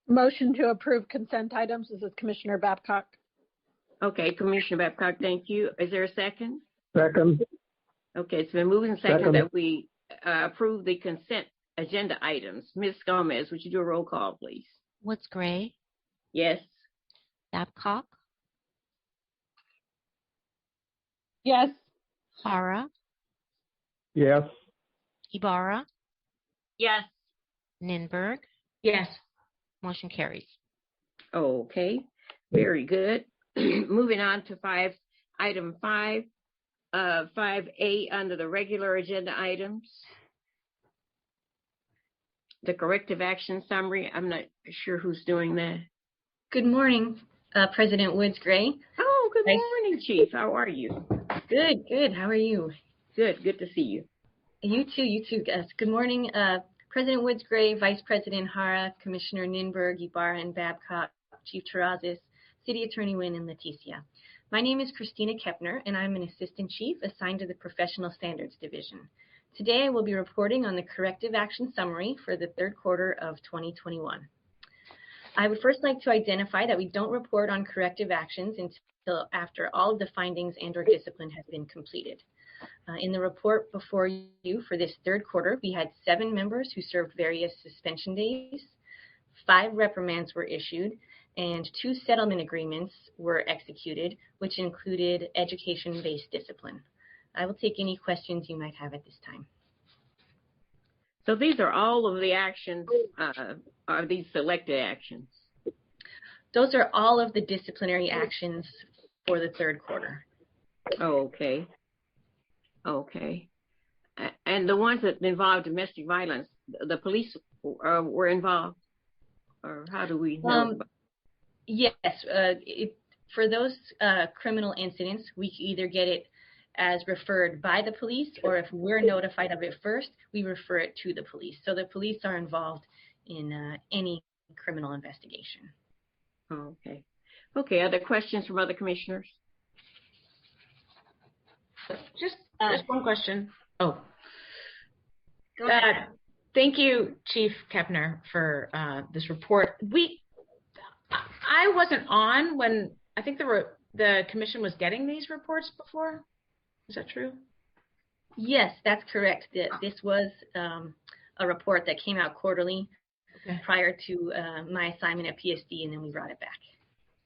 Speaker 3: Motion to approve consent items. This is Commissioner Babcock.
Speaker 1: Okay, Commissioner Babcock, thank you. Is there a second?
Speaker 5: Second.
Speaker 1: Okay, it's been moved and seconded that we approve the consent agenda items. Ms. Gomez, would you do a roll call, please?
Speaker 2: Woods Gray?
Speaker 1: Yes.
Speaker 2: Babcock?
Speaker 3: Yes.
Speaker 2: Hara?
Speaker 5: Yes.
Speaker 2: Ibarra?
Speaker 3: Yes.
Speaker 2: Ninberg?
Speaker 7: Yes.
Speaker 2: Motion carries.
Speaker 1: Okay, very good. Moving on to item 5A under the regular agenda items. The corrective action summary. I'm not sure who's doing that.
Speaker 15: Good morning, President Woods Gray.
Speaker 1: Oh, good morning, Chief. How are you?
Speaker 15: Good, good. How are you?
Speaker 1: Good to see you.
Speaker 15: You too. Good morning, President Woods Gray, Vice President Hara, Commissioner Ninberg, Ibarra, and Babcock, Chief Terrazas, City Attorney Wynn, and Leticia. My name is Christina Kepner, and I'm an Assistant Chief assigned to the Professional Standards Division. Today, I will be reporting on the corrective action summary for the third quarter of 2021. I would first like to identify that we don't report on corrective actions until after all of the findings and/or discipline has been completed. In the report before you for this third quarter, we had 7 members who served various suspension days, 5 reprimands were issued, and 2 settlement agreements were executed, which included education-based discipline. I will take any questions you might have at this time.
Speaker 1: So these are all of the actions, are these selected actions?
Speaker 15: Those are all of the disciplinary actions for the third quarter.
Speaker 1: Oh, okay. Okay. And the ones that involve domestic violence, the police were involved? Or how do we know?
Speaker 15: Yes. For those criminal incidents, we can either get it as referred by the police, or if we're notified of it first, we refer it to the police. So the police are involved in any criminal investigation.
Speaker 1: Oh, okay. Okay, other questions from other commissioners?
Speaker 7: Just one question. Oh.
Speaker 15: Go ahead.
Speaker 7: Thank you, Chief Kepner, for this report. I wasn't on when I think the commission was getting these reports before. Is that true?
Speaker 15: Yes, that's correct. This was a report that came out quarterly prior to my assignment at PSD, and then we brought it back.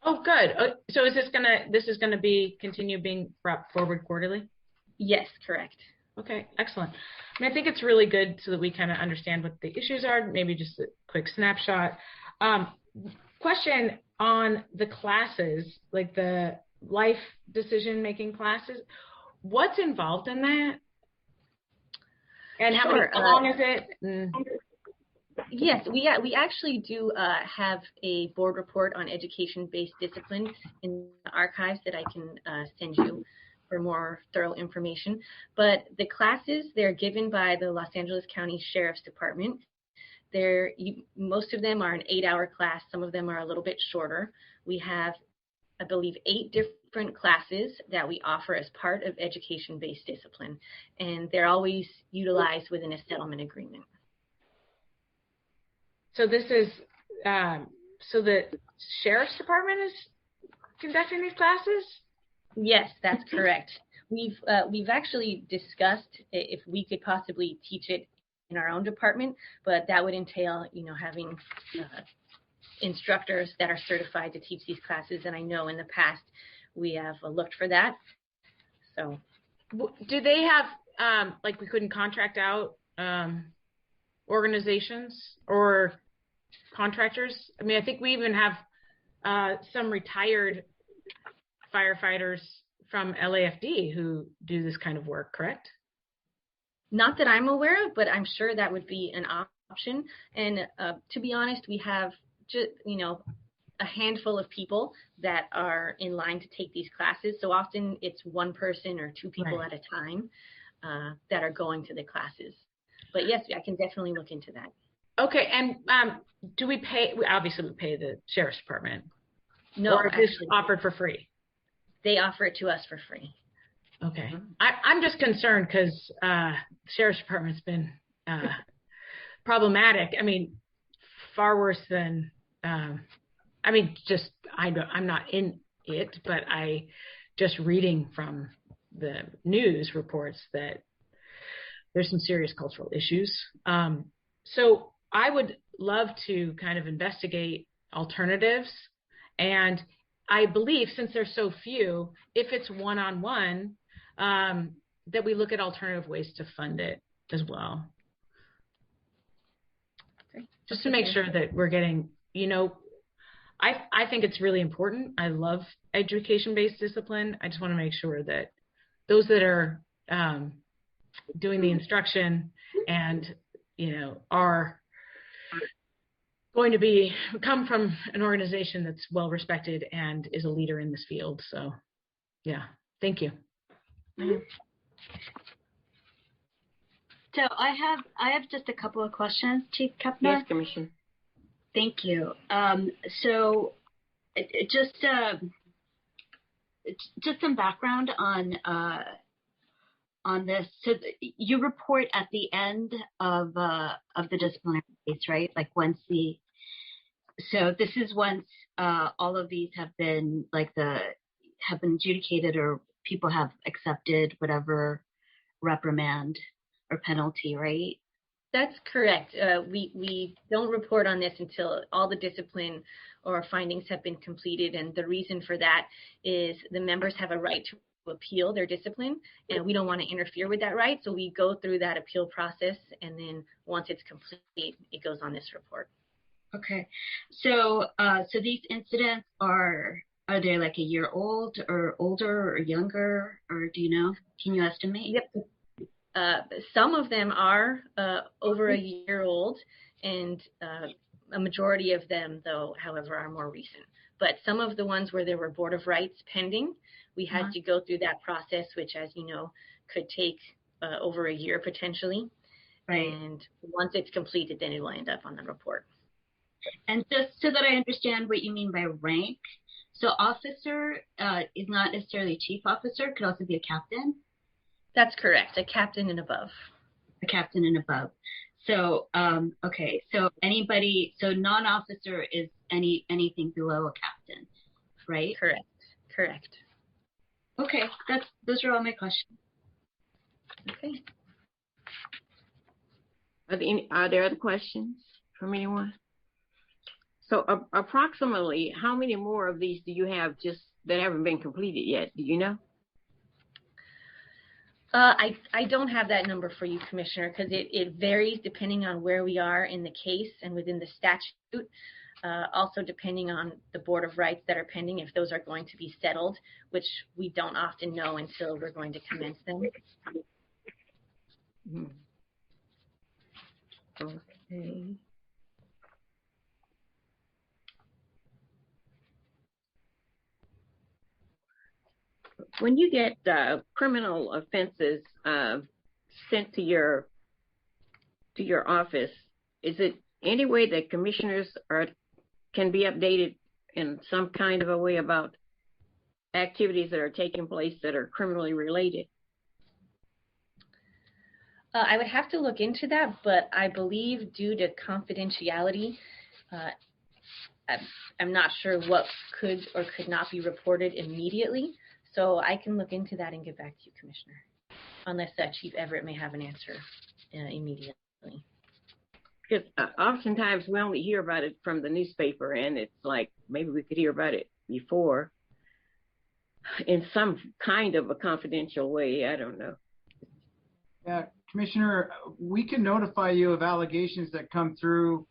Speaker 7: Oh, good. So is this is gonna continue being brought forward quarterly?
Speaker 15: Yes, correct.
Speaker 7: Okay, excellent. I mean, I think it's really good so that we kind of understand what the issues are. Maybe just a quick snapshot. Question on the classes, like the life decision-making classes. What's involved in that? And how long is it?
Speaker 15: Yes, we actually do have a board report on education-based discipline in the archives that I can send you for more thorough information. But the classes, they're given by the Los Angeles County Sheriff's Department. Most of them are an 8-hour class. Some of them are a little bit shorter. We have, I believe, 8 different classes that we offer as part of education-based discipline, and they're always utilized within a settlement agreement.
Speaker 7: So this is, so the Sheriff's Department is conducting these classes?
Speaker 15: Yes, that's correct. We've actually discussed if we could possibly teach it in our own department, but that would entail, having instructors that are certified to teach these classes. And I know in the past we have looked for that. So,
Speaker 7: do they have like we couldn't contract out organizations or contractors? I mean, I think we even have some retired firefighters from LAFD who do this kind of work, correct?
Speaker 15: Not that I'm aware of, but I'm sure that would be an option. And to be honest, we have just, a handful of people that are in line to take these classes. So often it's one person or two people at a time that are going to the classes. But yes, I can definitely look into that.
Speaker 7: Okay, and do we pay? Obviously, we pay the sheriff's department.
Speaker 15: No,
Speaker 7: or is this offered for free?
Speaker 15: They offer it to us for free.
Speaker 7: Okay, I'm just concerned because the sheriff's department's been problematic. I mean, far worse than. I'm not in it, but I just reading from the news reports that there's some serious cultural issues. So I would love to kind of investigate alternatives. And I believe since there's so few, if it's one-on-one, that we look at alternative ways to fund it as well.
Speaker 15: Okay.
Speaker 7: Just to make sure that we're getting, I think it's really important. I love education-based discipline. I just want to make sure that those that are doing the instruction and, are going to come from an organization that's well respected and is a leader in this field. So, yeah, thank you.
Speaker 6: So I have just a couple of questions, Chief Kepner.
Speaker 1: Yes, Commissioner.
Speaker 6: Thank you. So just some background on this. So you report at the end of the disciplinary case, right? Like once so this is once all of these have been have been adjudicated or people have accepted whatever reprimand or penalty, right?
Speaker 15: That's correct. We don't report on this until all the discipline or findings have been completed. And the reason for that is the members have a right to appeal their discipline, and we don't want to interfere with that right. So we go through that appeal process, and then once it's complete, it goes on this report.
Speaker 6: Okay. So so these incidents are they like a year old or older or younger, or do you know? Can you estimate?
Speaker 15: Yep. Some of them are over a year old, and a majority of them, though, however, are more recent. But some of the ones where there were Board of Rights pending, we had to go through that process, which, as you know, could take over a year potentially.
Speaker 6: Right.
Speaker 15: And once it's completed, then it will end up on the report.
Speaker 6: And just so that I understand what you mean by rank, so officer is not necessarily chief officer, could also be a captain?
Speaker 15: That's correct, a captain and above.
Speaker 6: A captain and above. So, okay, so so non-officer is anything below a captain, right?
Speaker 15: Correct.
Speaker 6: Okay, those are all my questions.
Speaker 15: Okay.
Speaker 1: Are there other questions from anyone? So approximately how many more of these do you have just that haven't been completed yet? Do you know?
Speaker 15: I don't have that number for you, Commissioner, because it varies depending on where we are in the case and within the statute. Also depending on the Board of Rights that are pending, if those are going to be settled, which we don't often know until we're going to commence them.
Speaker 1: Okay. When you get criminal offenses sent to your office, is it any way that commissioners can be updated in some kind of a way about activities that are taking place that are criminally related?
Speaker 15: I would have to look into that, but I believe due to confidentiality, I'm not sure what could or could not be reported immediately. So I can look into that and get back to you, Commissioner, unless Chief Everett may have an answer immediately.
Speaker 1: Because oftentimes we only hear about it from the newspaper, and it's like maybe we could hear about it before in some kind of a confidential way. I don't know.
Speaker 14: Yeah, Commissioner, we can notify you of allegations that come through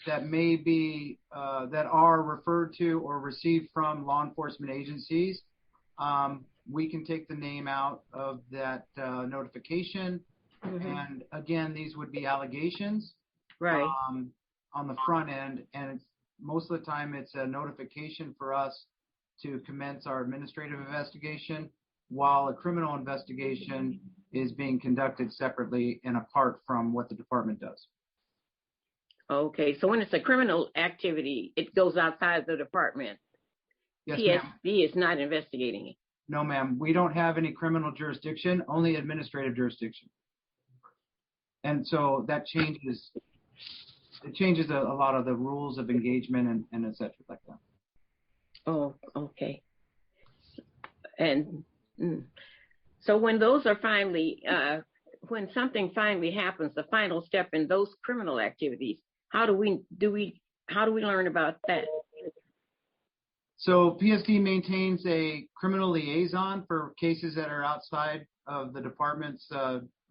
Speaker 14: that may be that are referred to or received from law enforcement agencies. we can take the name out of that notification. And again, these would be allegations on the front end, and it's, most of the time it's a notification for us to commence our administrative investigation, while a criminal investigation is being conducted separately and apart from what the department does.
Speaker 1: Okay, so when it's a criminal activity, it goes outside the department.
Speaker 14: Yes,
Speaker 1: PSD is not investigating it.
Speaker 14: No, ma'am. We don't have any criminal jurisdiction, only administrative jurisdiction. And so that changes, it changes a lot of the rules of engagement and et cetera like that.
Speaker 1: Oh, okay. And so when those are finally, when something finally happens, the final step in those criminal activities, how do we learn about that?
Speaker 14: So PSD maintains a criminal liaison for cases that are outside of the department's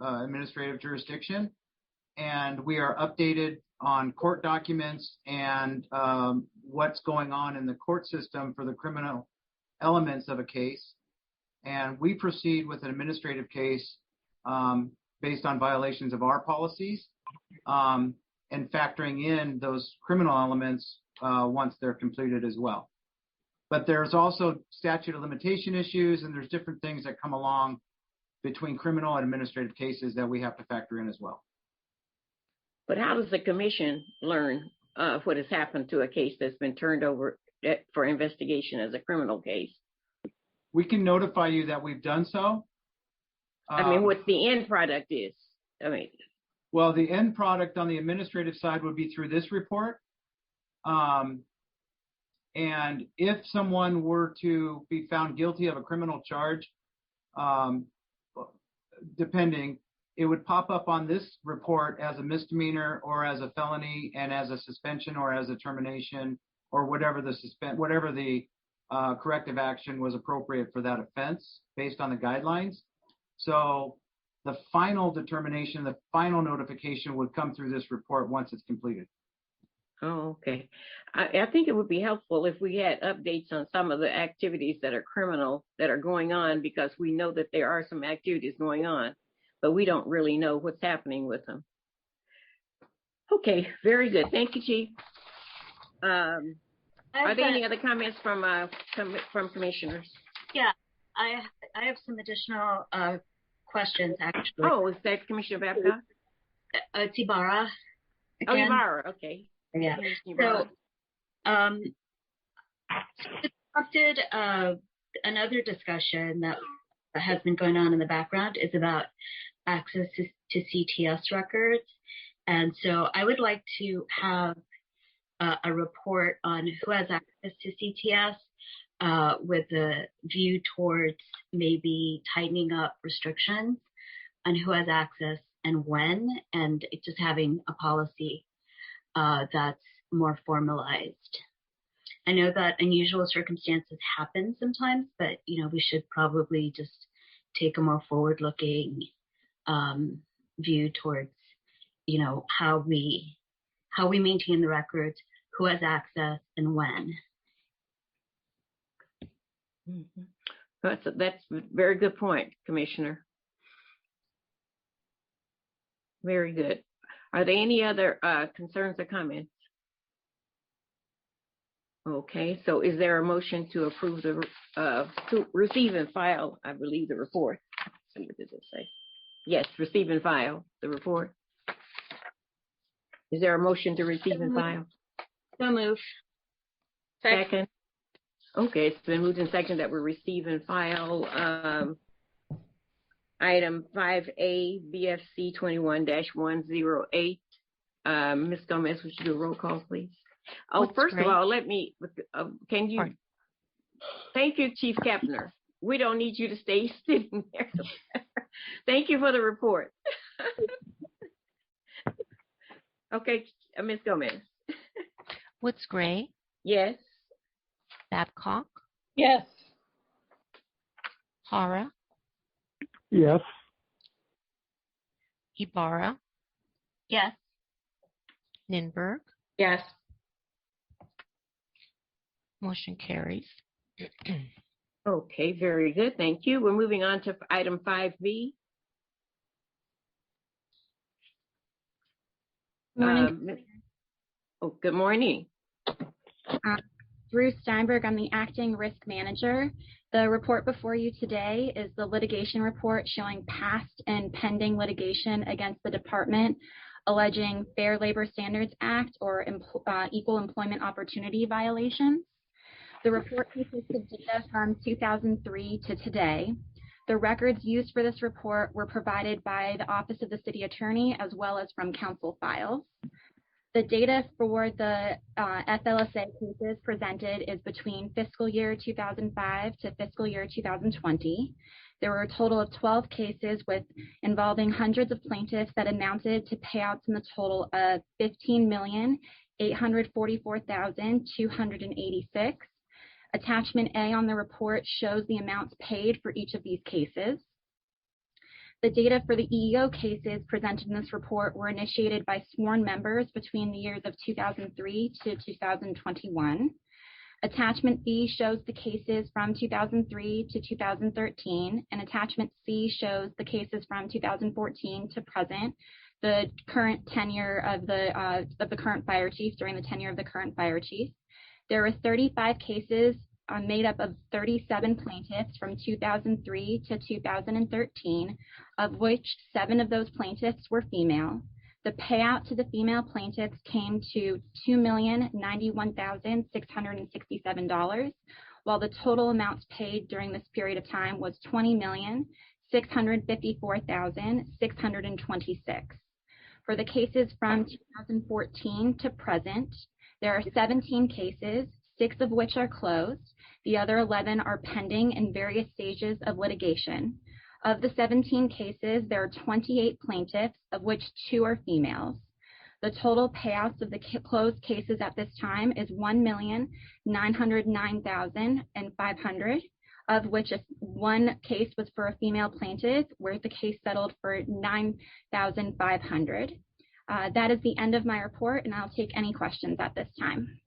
Speaker 14: administrative jurisdiction. And we are updated on court documents and what's going on in the court system for the criminal elements of a case. And we proceed with an administrative case based on violations of our policies and factoring in those criminal elements once they're completed as well. But there's also statute of limitation issues, and there's different things that come along between criminal and administrative cases that we have to factor in as well.
Speaker 1: But how does the commission learn what has happened to a case that's been turned over for investigation as a criminal case?
Speaker 14: We can notify you that we've done so.
Speaker 1: I mean, what the end product is. I mean,
Speaker 14: well, the end product on the administrative side would be through this report. And if someone were to be found guilty of a criminal charge, depending, it would pop up on this report as a misdemeanor or as a felony and as a suspension or as a termination or whatever the corrective action was appropriate for that offense based on the guidelines. So the final determination, the final notification would come through this report once it's completed.
Speaker 1: Oh, okay. I think it would be helpful if we had updates on some of the activities that are criminal that are going on, because we know that there are some activities going on, but we don't really know what's happening with them. Okay, very good. Thank you, Chief. Are there any other comments from commissioners?
Speaker 6: Yeah, I have some additional questions, actually.
Speaker 1: Oh, is that Commissioner Babcock?
Speaker 6: It's Ibarra.
Speaker 1: Again. Oh, Ibarra, okay.
Speaker 6: Yeah. So, it prompted another discussion that has been going on in the background is about access to CTS records. And so I would like to have a report on who has access to CTS with a view towards maybe tightening up restrictions on who has access and when, and just having a policy that's more formalized. I know that unusual circumstances happen sometimes, but we should probably just take a more forward-looking view towards how we maintain the records, who has access, and when.
Speaker 1: Mm-hmm. That's a very good point, Commissioner. Very good. Are there any other concerns or comments? Okay, so is there a motion to approve the to receive and file, I believe, the report? So what does it say? Yes, receive and file the report. Is there a motion to receive and file?
Speaker 6: So move.
Speaker 1: Second. Okay, it's been moved and second that we receive and file item 5A BFC 21-108. Ms. Gomez, would you do a roll call, please? Oh,
Speaker 2: What's
Speaker 1: first
Speaker 2: great?
Speaker 1: of all, let me, can you, thank you, Chief Kepner. We don't need you to stay sitting there. Thank you for the report. Okay, Ms. Gomez.
Speaker 2: Woods Gray,
Speaker 1: Yes.
Speaker 2: Babcock,
Speaker 3: Yes.
Speaker 2: Hara,
Speaker 5: Yes.
Speaker 2: Ibarra,
Speaker 6: Yes.
Speaker 2: Ninberg.
Speaker 3: Yes.
Speaker 2: Motion carries.
Speaker 1: Okay, very good. Thank you. We're moving on to item 5B.
Speaker 16: Morning.
Speaker 1: Good morning.
Speaker 16: Ruth Steinberg, I'm the acting risk manager. The report before you today is the litigation report showing past and pending litigation against the department alleging Fair Labor Standards Act or equal employment opportunity violations. The report consists of data from 2003 to today. The records used for this report were provided by the Office of the City Attorney as well as from council files. The data for the FLSA cases presented is between fiscal year 2005 to fiscal year 2020. There were a total of 12 cases involving hundreds of plaintiffs that amounted to payouts in the total of $15,844,286. Attachment A on the report shows the amounts paid for each of these cases. The data for the EEO cases presented in this report were initiated by sworn members between the years of 2003 to 2021. Attachment B shows the cases from 2003 to 2013, and Attachment C shows the cases from 2014 to present, the current tenure of the current fire chief during the tenure of the current fire chief. There were 35 cases made up of 37 plaintiffs from 2003 to 2013, of which 7 of those plaintiffs were female. The payout to the female plaintiffs came to $2,091,667, while the total amounts paid during this period of time was $20,654,626. For the cases from 2014 to present, there are 17 cases, 6 of which are closed. The other 11 are pending in various stages of litigation. Of the 17 cases, there are 28 plaintiffs, of which 2 are females. The total payouts of the closed cases at this time is $1,909,500, of which one case was for a female plaintiff, where the case settled for $9,500. That is the end of my report, and I'll take any questions at this time.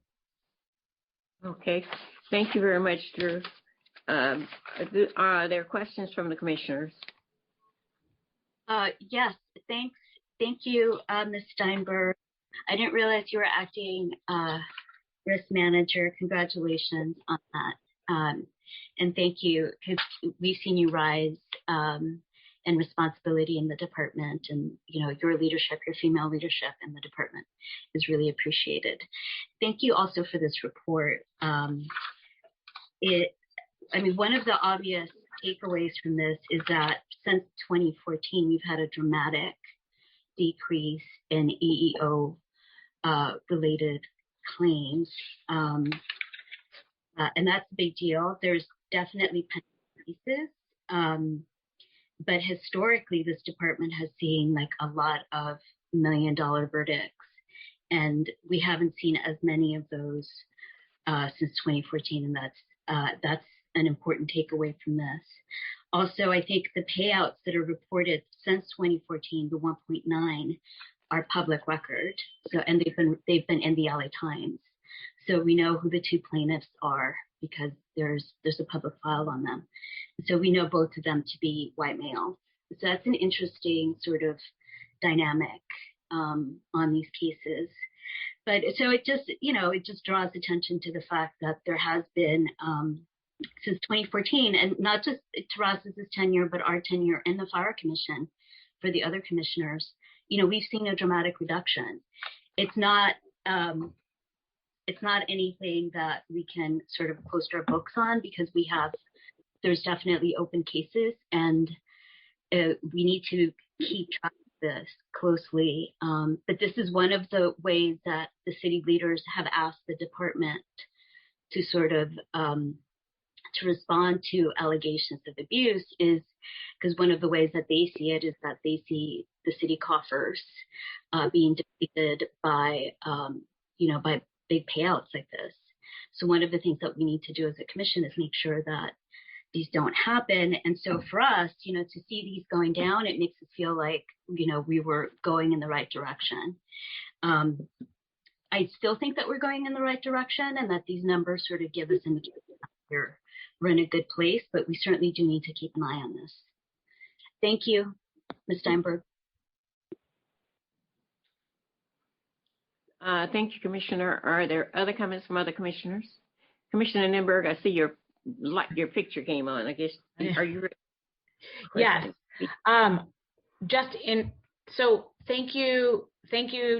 Speaker 1: Okay, thank you very much, Drew. Are there questions from the commissioners?
Speaker 6: Yes, thanks. Thank you, Ms. Steinberg. I didn't realize you were acting risk manager. Congratulations on that. And thank you, because we've seen you rise in responsibility in the department, and your leadership, your female leadership in the department is really appreciated. Thank you also for this report. One of the obvious takeaways from this is that since 2014, we've had a dramatic decrease in EEO related claims. And that's a big deal. There's definitely cases, but historically, this department has seen a lot of $1 million verdicts, and we haven't seen as many of those since 2014, and that's an important takeaway from this. Also, I think the payouts that are reported since 2014, the 1.9, are public record. And they've been in the LA Times, so we know who the 2 plaintiffs are because there's a public file on them. So we know both of them to be white male. So that's an interesting sort of dynamic on these cases. But so it just draws attention to the fact that there has been since 2014, and not just Terrazas's tenure, but our tenure in the Fire Commission for the other commissioners, we've seen a dramatic reduction. It's not anything that we can sort of post our books on, because there's definitely open cases, and we need to keep track of this closely. But this is one of the ways that the city leaders have asked the department to sort of to respond to allegations of abuse, is because one of the ways that they see it is that they see the city coffers being depleted by by big payouts like this. So one of the things that we need to do as a commission is make sure that these don't happen. And so for us, to see these going down, it makes us feel like, we were going in the right direction. I still think that we're going in the right direction, and that these numbers sort of give us an indication that we're in a good place, but we certainly do need to keep an eye on this. Thank you, Ms. Steinberg.
Speaker 1: Thank you, Commissioner. Are there other comments from other commissioners? Commissioner Nienberg, I see your picture came on. I guess, are you ready?
Speaker 7: Yes. So thank you,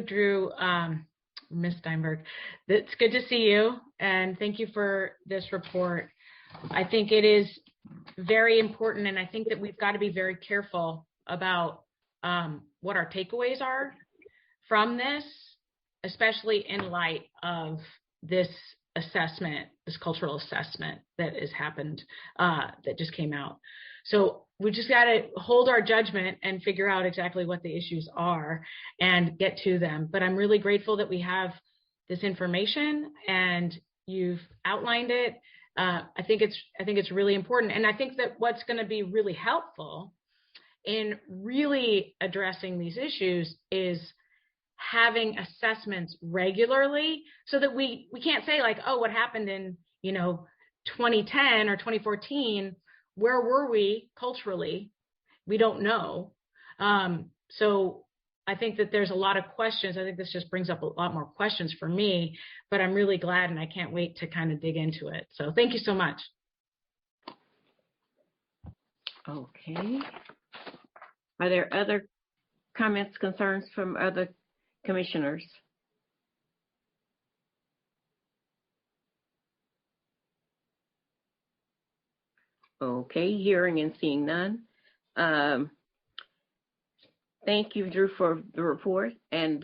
Speaker 7: Drew, Ms. Steinberg. It's good to see you, and thank you for this report. I think it is very important, and I think that we've got to be very careful about what our takeaways are from this, especially in light of this assessment, this cultural assessment that has happened, that just came out. So we just got to hold our judgment and figure out exactly what the issues are and get to them. But I'm really grateful that we have this information and you've outlined it. I think it's really important. And I think that what's going to be really helpful in really addressing these issues is having assessments regularly, so that we can't say like, oh, what happened in 2010 or 2014, where were we culturally? We don't know. So I think that there's a lot of questions. I think this just brings up a lot more questions for me, but I'm really glad and I can't wait to kind of dig into it. So thank you so much.
Speaker 1: Okay. Are there other comments, concerns from other commissioners? Okay, hearing and seeing none. Thank you, Drew, for the report, and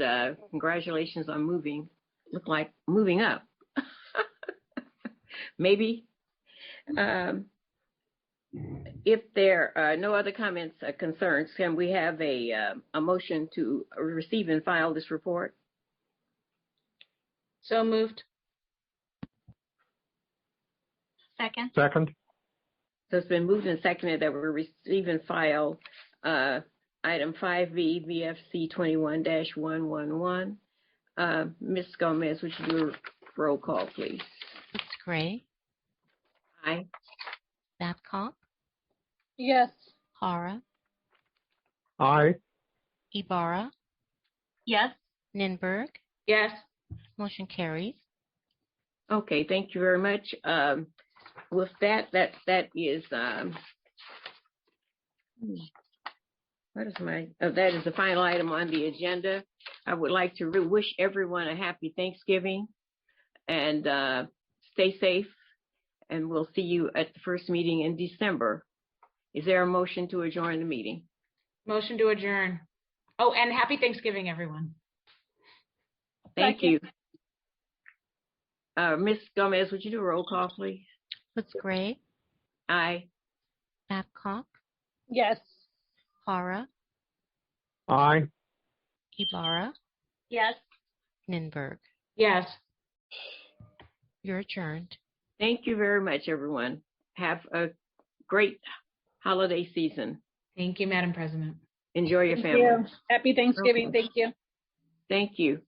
Speaker 1: congratulations on moving up. Maybe. If there are no other comments or concerns, can we have a motion to receive and file this report?
Speaker 7: So moved.
Speaker 6: Second.
Speaker 5: Second.
Speaker 1: So it's been moved and seconded that we receive and file item 5V, BFC 21-111. Ms. Gomez, would you do a roll call, please?
Speaker 2: Ms. Gray.
Speaker 1: Aye.
Speaker 2: Babcock.
Speaker 3: Yes.
Speaker 2: Hara.
Speaker 5: Aye.
Speaker 2: Ibarra.
Speaker 6: Yes.
Speaker 2: Nienberg.
Speaker 7: Yes.
Speaker 2: Motion carries.
Speaker 1: Okay, thank you very much. With that is that is the final item on the agenda. I would like to wish everyone a happy Thanksgiving and stay safe, and we'll see you at the first meeting in December. Is there a motion to adjourn the meeting?
Speaker 7: Motion to adjourn. Oh, and happy Thanksgiving, everyone.
Speaker 1: Thank you. Ms. Gomez, would you do a roll call, please?
Speaker 2: Ms. Gray.
Speaker 1: Aye.
Speaker 2: Babcock.
Speaker 3: Yes.
Speaker 2: Hara.
Speaker 5: Aye.
Speaker 2: Ibarra.
Speaker 6: Yes.
Speaker 2: Nienberg.
Speaker 7: Yes.
Speaker 2: You're adjourned.
Speaker 1: Thank you very much, everyone. Have a great holiday season.
Speaker 7: Thank you, Madam President.
Speaker 1: Enjoy your
Speaker 3: Thank
Speaker 1: family.
Speaker 3: you. Happy Thanksgiving.
Speaker 1: Okay.
Speaker 3: Thank you.
Speaker 1: Thank you.